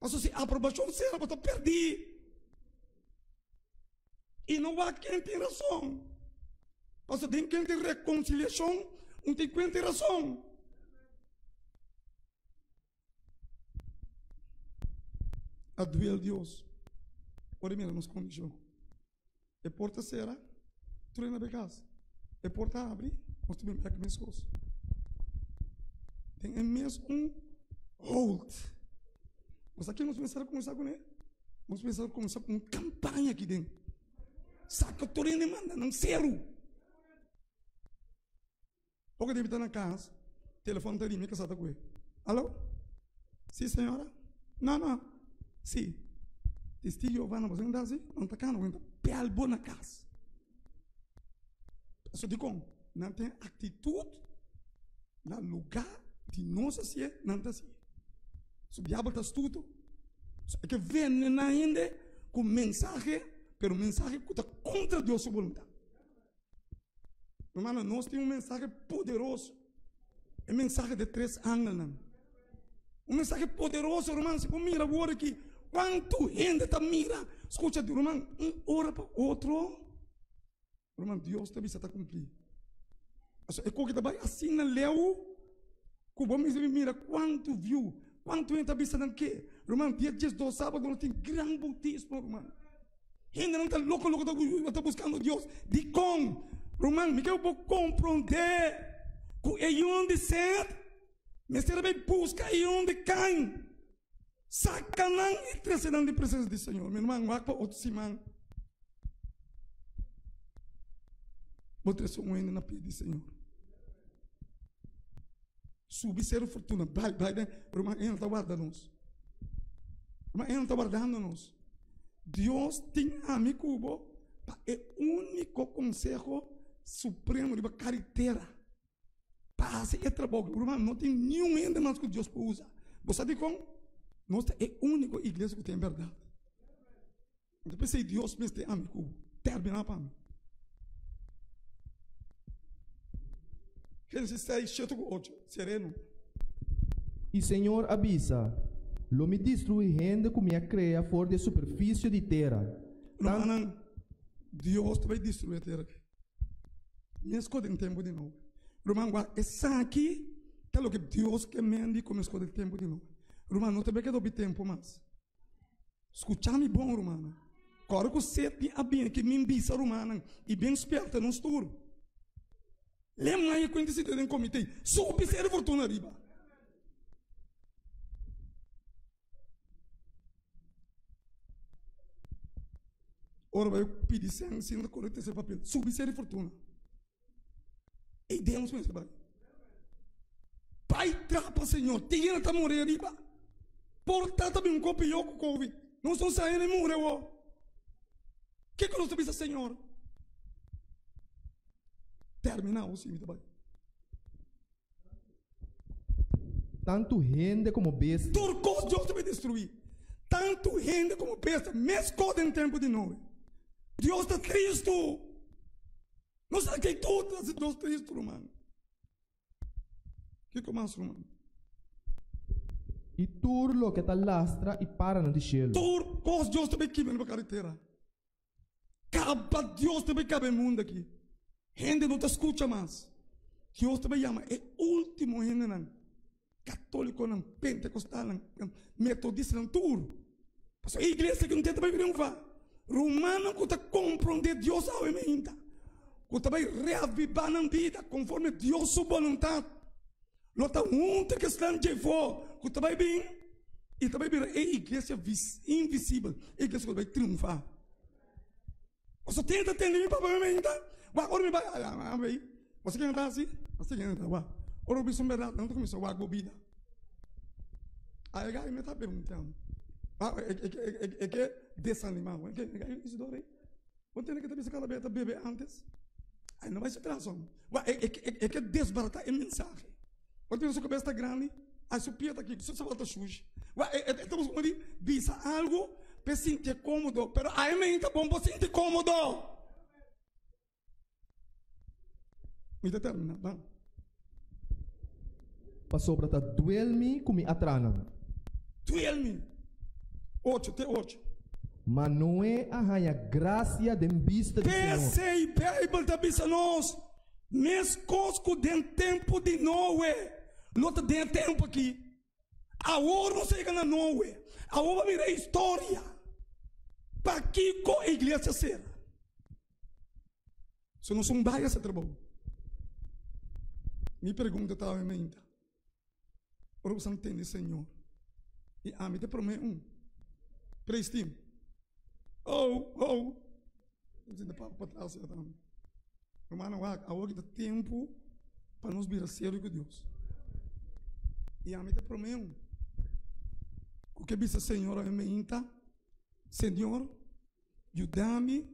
Mas se a aprovação será para perder. E não há quem tem razão. Mas tem quem tem reconciliação, não tem quem tem razão. A duel Deus. Ora, mira, nos condições. A porta será, tu na casa. A porta abre, nós temos que minhas coisas. Tem mesmo hold. Mas aqui nós começamos a começar com ele. Nós começamos a começar com uma campanha aqui dentro. Saca tudo e manda, não zero. Pouco deve estar na casa, telefone está ali, minha casa está com ele. Alô? Sim, senhora? Não. Sim. Testigo Giovanna, você não está assim? Não está cá, não está pelbo na casa. Só digo, não tem atitude, no lugar de não se é, não está assim. O diabo está tudo. É que vem ainda com mensagem. Pero o mensagem está contra Deus sua vontade. Irmão, nós temos um mensagem poderoso. É mensagem de 3 ângulos. Um mensagem poderoso, irmão. Se você mira agora aqui, quanto gente está mira. Escuta, irmão, hora para outro. Irmão, Deus também está cumprindo. É coisa que está assim na leu. Que vamos mira quanto viu. Quanto gente está pensando aqui. Irmão, dia 12 sábado, nós temos grande bautismo, irmão. Ainda não está louco, está buscando Deus. De com, irmão, me quer compreender que é onde ser, mas será bem busca é onde cai. Sacanão e trazendo de presença do Senhor. Meu irmão, vai para outro simão. Vou trazer um ainda na pia do Senhor. Subir ser fortuna, vai, irmão, ele está guardando-nos. Irmão, ele está guardando-nos. Deus tem amigo, é o único conselho supremo de carteira. Para fazer trabalho, irmão, não tem nenhum ainda mais que Deus pode usar. Você sabe como? Nós é a única igreja que tem verdade. Depois se Deus me tem amigo, termina para mim. Gênesis 6, 7, 8, sereno. E Senhor avisa, lo me destrui gente que me cria fora da superfície de terra. Não, Deus vai destruir a terra. Mesmo em tempo de novo. Irmão, essa aqui é o que Deus quer me como escolhe o tempo de novo. Irmão, não tem que dar tempo mais. Escutar-me bom, irmão. Agora que você tem a bem que me embisa, irmão, e bem esperta no estouro. Lembra aí quando você tem um comitê? Soube ser fortuna riba. Ora vai pedir sem correto esse papel. Soube ser fortuna. E Deus mesmo vai. Pai trapa, Senhor. Tinha que morrer riba. Porta também um copiou com Covid. Não estão saindo e morreu. O que nós temos, Senhor? Terminar o sim, vai. Tanto gente como besta. Turcos Deus vai destruir. Tanto gente como besta. Mesmo em tempo de novo. Deus está triste. Não sabe que tudo é Deus triste, irmão. O que começa, irmão? E tudo lo que está lastra e para no cielo. Turcos Deus também quebra na carretera. Caba Deus também cabe no mundo aqui. Gente não te escuta mais. Deus também chama. É o último gente não. Católico não, pentecostal não, metodista não, tudo. Mas a igreja que não tem também triunfar. Romano que está compreendendo Deus ao ainda. que também reavivar na vida, conforme Deus sua vontade. Lota unta que está de fora, que também bem, e também vira a igreja invisível, a igreja que vai triunfar. Você tenta entender para mim, então? Agora me vai, você quer entrar assim? Você quer entrar, vai. Ora, eu sou verdade, não começou a vida. Aí a me está perguntando, é que desanimado, é que isso dói. Você tem que ter essa cabeça bebê antes. Aí não vai ser razão. É que desbaratar a mensagem. Quando tem a sua cabeça grande, a sua pia está aqui, a sua volta suja. Estamos falando de bisa algo para sentir cômodo, mas a mim está bom para sentir cômodo. Me determina, vamos. Passou para duelmi como atrana. Duelmi. 8, até 8. Mas não é a graça de vista do Senhor. Pensei, Bíblia da bisa nós. Mescosco dentro tempo de Noé. Lota dentro tempo aqui. Agora não chega na Noé. Agora vai virar história. Para que com a igreja será? Se não são várias, é trabalho. Me pergunta estava em mente. Ora você entende, Senhor. E a mim te prometo Preste. Oh. Para trás, irmão, agora dá tempo para nos virar sério com Deus. E a mim te prometo. O que diz o Senhor a mim, Senhor, ajuda-me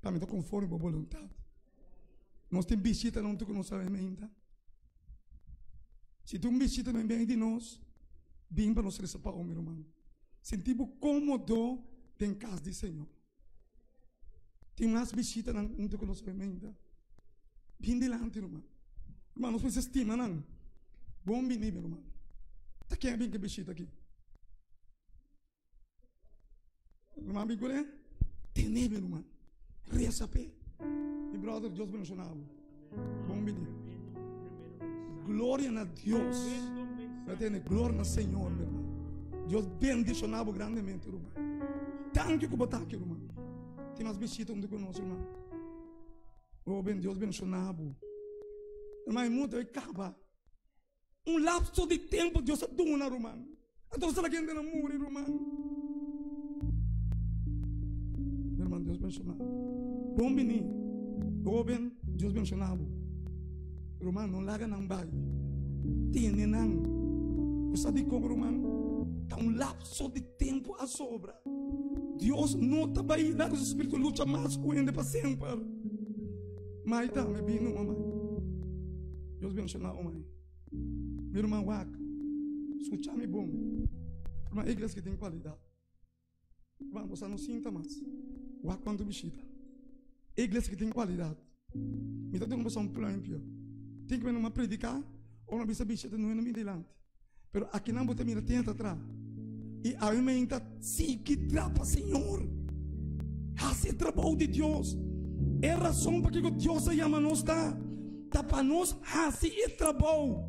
para me dar conforme a vontade. Nós temos visita, não tu que não sabe a mim, Se tu visita não vem de nós, vem para nós receber o meu irmão. Sentimos cômodo em casa do Senhor. Tem mais visita, não tu que não sabe a mim, Vem delante, irmão. Irmão, nós precisamos estimar, não. Bom venir, meu irmão. Tá quem é bem que visita aqui? Irmão, bigulé? Tem meu irmão. Reza pé. E brother, Deus mencionava. Bom venir. Glória a Deus. Vai ter glória ao Senhor, meu irmão. Deus bendicionava grandemente, irmão. Tanto que botar aqui, irmão. Tem mais visita onde conosco, irmão. Oh, bem, Deus bendicionava. Irmão, muito é acaba. Lapso de tempo, Deus aduna, irmão. Então, será que ainda não morre, irmão? Irmão, Deus bendicionava. Bom venir. Oh, bem, Deus bendicionava. Irmão, não larga não vai. Tiene não. Você sabe como, irmão? Está lapso de tempo a sobra. Deus não está bem, lá que o Espírito luta mais com ele para sempre. Mas tá, me vindo, mamãe. Deus bendicionar, mamãe. Meu irmão, escuta-me bom. Uma igreja que tem qualidade. Irmão, você não sinta mais. Quando visita. Igreja que tem qualidade. Me está dando um plano pior. Tem que vir numa predicar, ou uma visita não é no meio delante. Mas aqui não você mira, tenta atrás. E a mim está sim que trapa, Senhor. Esse trabalho de Deus. É a razão para que Deus se chama nós, tá para nós esse trabalho.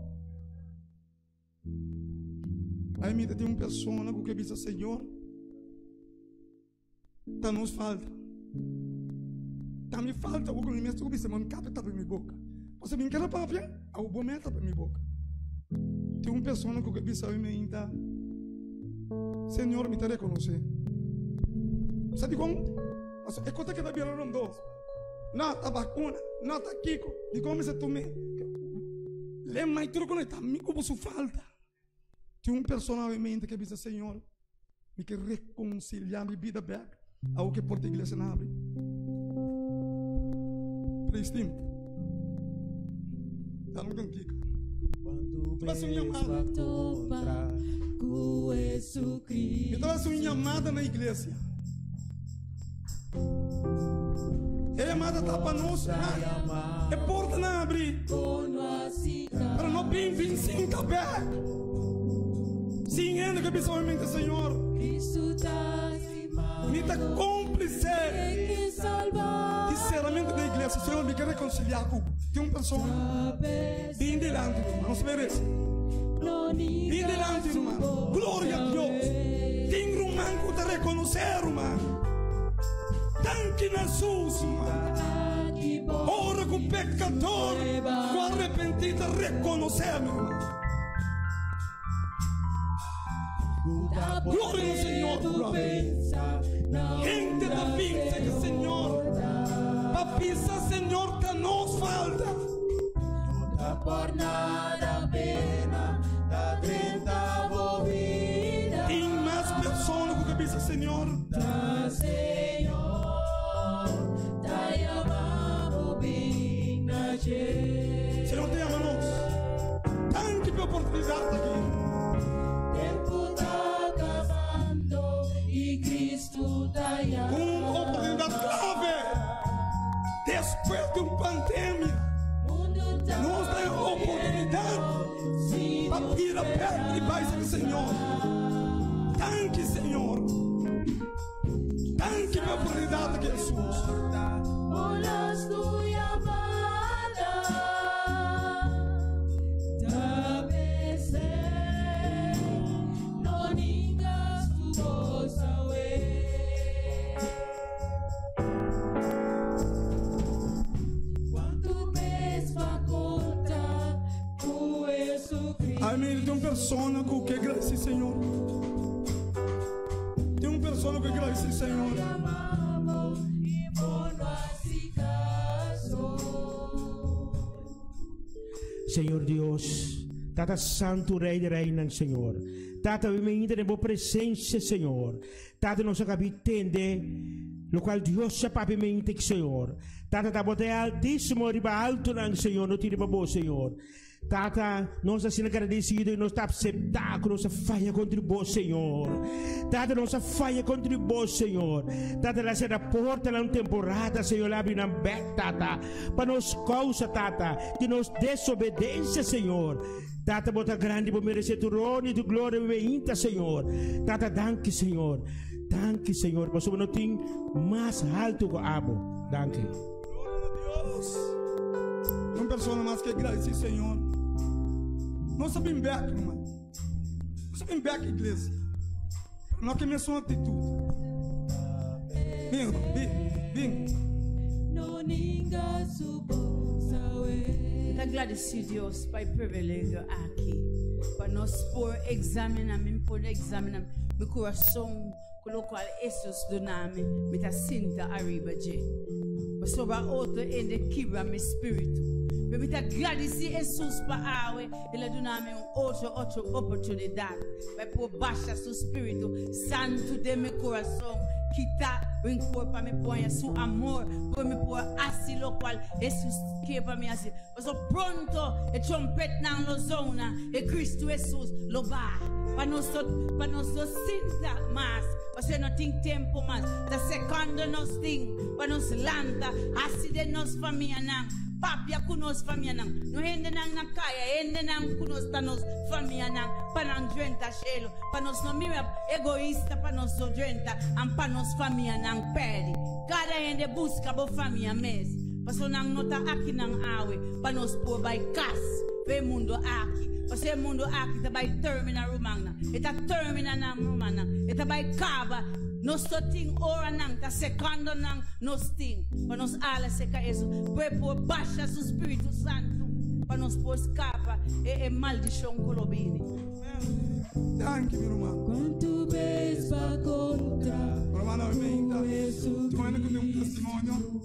Aí me tem uma pessoa que diz, Senhor, tá nos falta. Tá me falta o que me estou dizendo, não cabe para minha boca. Você me quer para ver? Eu vou meter para minha boca. Tem uma pessoa que diz a mim, Senhor, me te reconhecer. Sabe como? É coisa que está virando dois. Não, tá vacuna, não, tá Kiko. De como você tome? Lembra mais tudo que está me como sua falta. Tem uma pessoa em mente que diz, Senhor, me quer reconciliar minha vida bem ao que por a igreja não abre. Preste. Dá um cantico. Tu vai ser uma chamada. Eu estava sendo chamada na igreja. É chamada tá para nós. É porta não abrir. Para não bem 25 aberto. Sim, ainda que pessoalmente, Senhor, me dá cúmplice sinceramente da igreja. Senhor, me quer reconciliar com tem uma pessoa bem delante, irmão, não se merece. Bem delante, irmão, glória a Deus. Tem um irmão que te reconhecer, irmão. Tanque na Jesus, irmão. Ora com o pecador, com arrependido, reconhecer, meu irmão. Glória ao Senhor, brother. Gente da vida que Senhor, papisa, Senhor, que nos falta. Por nada pena da 30 bovina. Tem mais pessoas que cabeça, Senhor. Da Senhor, da amamos bem na gente. Senhor, te ama-nos. Tanto que oportunidade aqui. Tempo tá acabando e Cristo tá Com uma oportunidade grave. Depois de uma pandemia, nós temos oportunidade para vir a perto de paz do Senhor. Tanque, Senhor. Tanque a oportunidade de Jesus. Olas tu amada da PC. Não ningas tu goza we. Quanto vez vai contar tu Jesus Cristo. Amém. Tem uma pessoa que quer agradecer, Senhor. Tem uma pessoa que quer agradecer, Senhor. Senhor Deus, Tata Santo Rei de Reina, Senhor. Tata, me ainda na boa presença, Senhor. Tata, nós acabamos de entender lo qual Deus já papi me ainda, Senhor. Tata, tá botando altíssimo, riba alto, Senhor, não tira para boa, Senhor. Tata, nós assim agradecidos e nós estamos aceitar que nossa falha contribui, Senhor. Tata, nossa falha contribui, Senhor. Tata, lá será porta na temporada, Senhor, abre na beca, Tata, para nos causa, Tata, que nos desobedência, Senhor. Tata, bota grande para merecer tu rone e tu glória me Senhor. Tata, danke, Senhor. Danke, Senhor. Mas não tem mais alto que abo. Danke. Glória a Deus. Uma pessoa mais que agradecer, Senhor. Nós sabemos bem, irmão. Nós sabemos bem, igreja. Nós que mencionamos atitude. Vem, vem. Não ningas tu goza we. Agradecer Deus para o privilégio aqui. Para nós por examinar meu coração, colocar esses do nome, me tá sinta arriba de. Mas sobre outro ainda quebra meu espírito. Me tá agradecer Jesus para awe, ele do nome outra oportunidade. Vai por baixa seu espírito santo de meu coração. Kita o corpo para me pôr seu amor, para me pôr asilo qual Jesus que para mim assim. Mas pronto, e trompete na lozona, e Cristo Jesus loba. Para nós sinta mais, você não tem tempo mais. Da segunda nós tem, para nos landa, assim de nós família não. Papia kunos família não. Não rende não na caia, rende não kunos ta nos família não. Para não drenta chelo, para nós não mira egoísta, para nós não drenta, para nós família não perde. Cada rende busca bo família mes. Para não nota aqui não awe, para nós por by cas, ve mundo aqui. Para mundo aqui tá by termina romana, eta termina na romana, eta by cava. Nós ting ora nang, ta secando nang, nós ting. Para nós ala seca isso, por baixa o Espírito Santo, para nós por escapa e maldição colobini. Danke, meu irmão. Quanto vez vai contar Romano, amém. Tu ainda que tem um testemunho.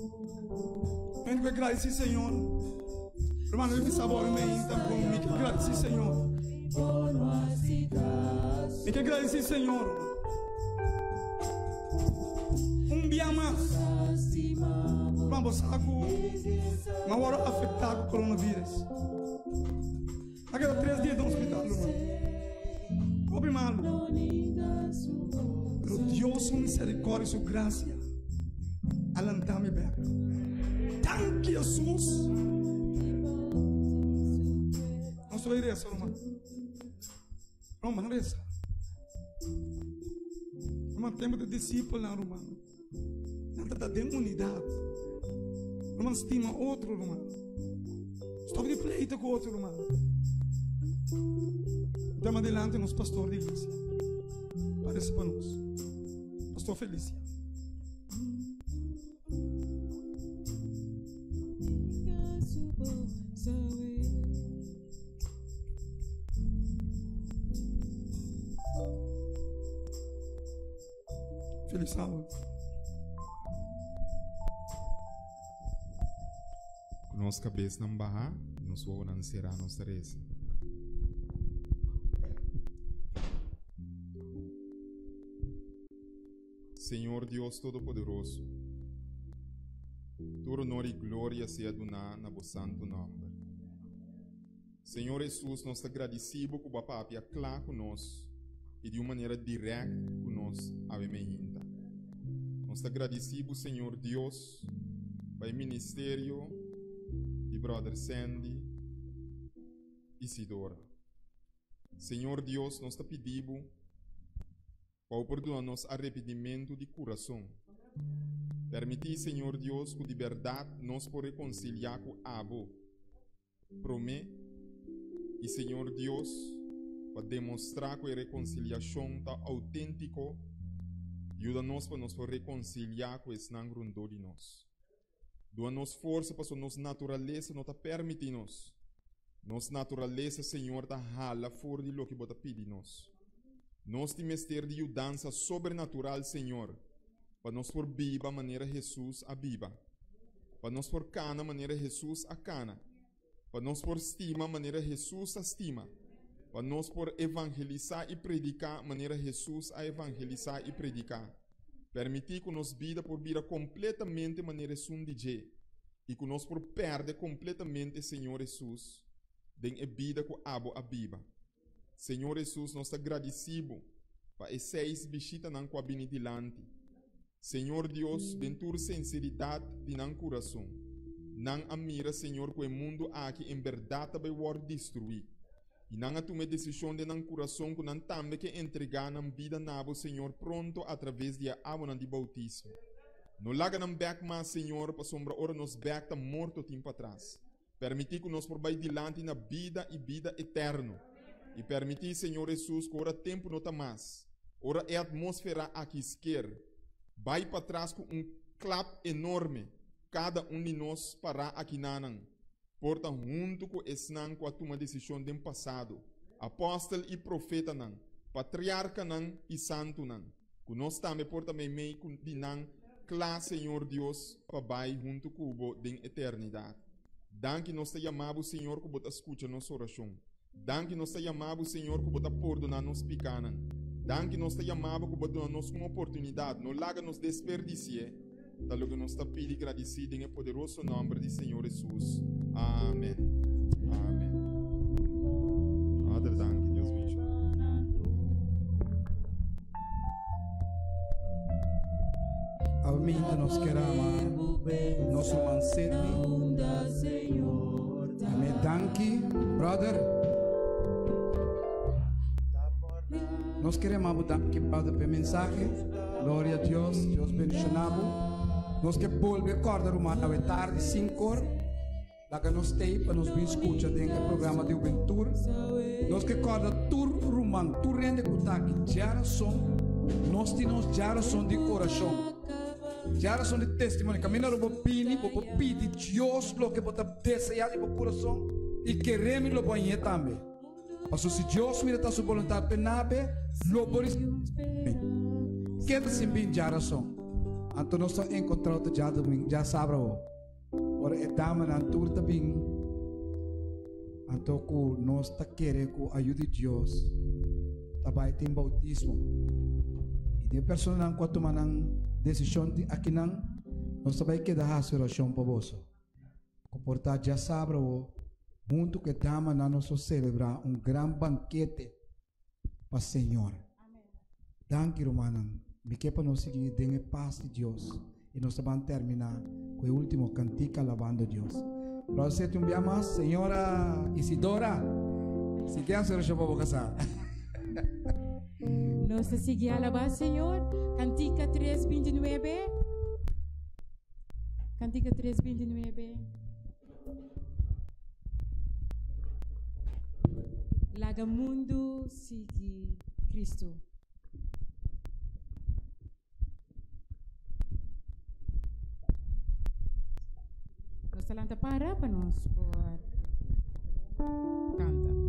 Ainda que agradecer, Senhor. Romano, eu me sabor, amém. Tá bom, me que agradecer, Senhor. Me que agradecer, Senhor. Dia mais, vamos saco, uma hora afetado com o coronavírus. Aquela 3 dias no hospital, irmão. Pobre malo. Pero Deus, sua misericórdia e sua graça, alentame bem. Tanque Jesus. Não sou igreja, irmão. Irmão, não é isso. Irmão, tempo de discípulo, irmão. Nada de unidade. Irmão, estima outro, irmão. Estou de pleito com outro, irmão. Então, adelante, nosso pastor de igreja. Parece para nós. Pastor Felícia. Feliz sábado. Com nossa cabeça não barrar, nos vou não será nossa reza. Senhor Deus Todo-Poderoso, todo honor e glória seja dado na vosso santo nome. Senhor Jesus, nós te agradecemos por o papai a claro conosco e de uma maneira direta conosco a ainda. Nós te agradecemos, Senhor Deus, para o ministério de Brother Sandy e Isidora. Senhor Deus, nós te pedimos para perdoar-nos arrependimento de coração. Permitir, Senhor Deus, que de verdade nós podemos reconciliar com Abo. Promete, e Senhor Deus, para demonstrar que a reconciliação está autêntica, ajuda-nos para nos reconciliar com esse nangrundô de nós. Doa-nos força para nossa natureza não permitir-nos. Nossa natureza, Senhor, está rala fora de lo que você pede nós. Nós temos ter de ajudança sobrenatural, Senhor, para nós por viva a maneira Jesus a viva, para nós por cana a maneira Jesus a cana, para nós por estima a maneira Jesus a estima, para nós por evangelizar e predicar a maneira Jesus a evangelizar e predicar. Permitir que nos vida por vida completamente a maneira sundige e que nós por perder completamente, Senhor Jesus, den a vida que abo a viva. Senhor Jesus, nós te agradecemos para esses visitas não cabine dilante. Senhor Deus, ventura sinceridade de não coração. Não amira, Senhor, que o mundo aqui em verdade vai ser destruído. E não a tomar decisão de não coração que não também que entregar na vida nabo, Senhor, pronto através de a água de bautismo. Não larga não back mais, Senhor, para sombra hora nos back tá morto tempo atrás. Permitir que nós por vai dilante na vida e vida eterna. E permitir, Senhor Jesus, que ora tempo não está mais. Ora é a atmosfera aqui esquerda. Vai para trás com clap enorme. Cada de nós parar aqui nanang. Porta junto com esse nan com a toma decisão do passado. Apóstolo e profeta nan. Patriarca nan e santo nan. Que nós também porta meio com de nan. Claro, Senhor Deus, para vai junto com o de eternidade. Danke nós te chamamos, Senhor, que você escuta nossa oração. Danke nós te chamamos, Senhor, que você perdoa nos pecados. Danke nós te chamamos que você dá nos uma oportunidade. Não larga nos desperdiciar. Da logo nós te pedimos agradecido em poderoso nome de Senhor Jesus. Amém. Amém. Padre, danke. Deus bendiga. Amém. Nós queremos nosso mancete. Amém. Danke, brother. Nós queremos mudar aqui para o mensagem. Glória a Deus. Deus bendicionamos. Nós que volve corda rumana é tarde 5 horas. Lá que nós tem para nos escutar dentro do programa de Ventura. Nós que corda tur rumano, tur rende kutaki geração. Nós temos geração de oração. Geração de testemunho. Caminhar o pini, o pedi Deus lo que bota desejar no coração e queremos lo banhe também. Mas se Deus mira a sua vontade penabe, lo boris. Que tá sempre geração. Então nós encontramos já domingo, já sábado. Ora é dama na tour também. Então que nós tá querendo com a ajuda de Deus, também tem bautismo. E de pessoa não quando tomar decisão de aqui não, nós também queda a oração para você. Comportar já sábado, junto que dama na nós celebrar grande banquete para o Senhor. Danke, Romana. Me que para nós seguir em paz de Deus. E nós vamos terminar com o último cantico alabando a Deus. Para você um dia mais, Senhora Isidora. Se quer ser eu vou casar. Nós seguimos alabar Senhor. Cantica 3:29. Cantica 3:29. Laga mundo sigue Cristo. Nós talanta para nós por canta.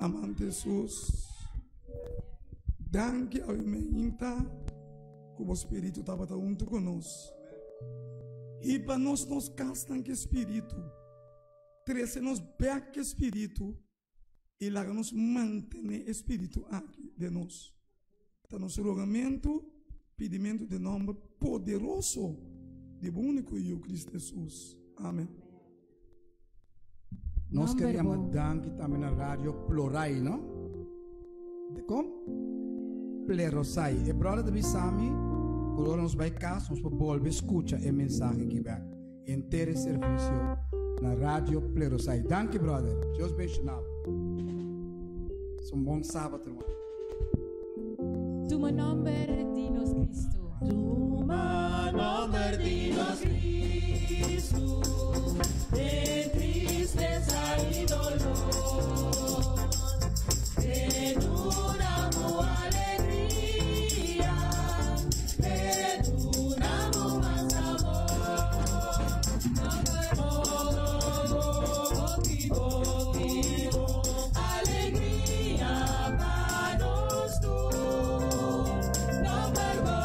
Amante Jesus, danke ao Imenita, que o Espírito estava junto conosco. E para nós castam que Espírito, trece nos beca que Espírito, e lá nos mantém Espírito aqui de nós. Então, nosso rogamento, pedimento de nome poderoso, de único eu, Cristo Jesus. Amém. Nós queríamos dar também na rádio Plorai, não? Como? Plerosai. E brother de Bisami, quando nós vai casa, nós podemos escutar a mensagem que vai. Inteiro serviço na rádio Plerosai. Danke, brother. Deus bendicionado. Um bom sábado, irmão. Tu nombre dinos Cristo. Tu nombre dinos Cristo. De tristeza y dolor, te duramos alegría, te duramos más amor. Alegría para nosotros, no perdón.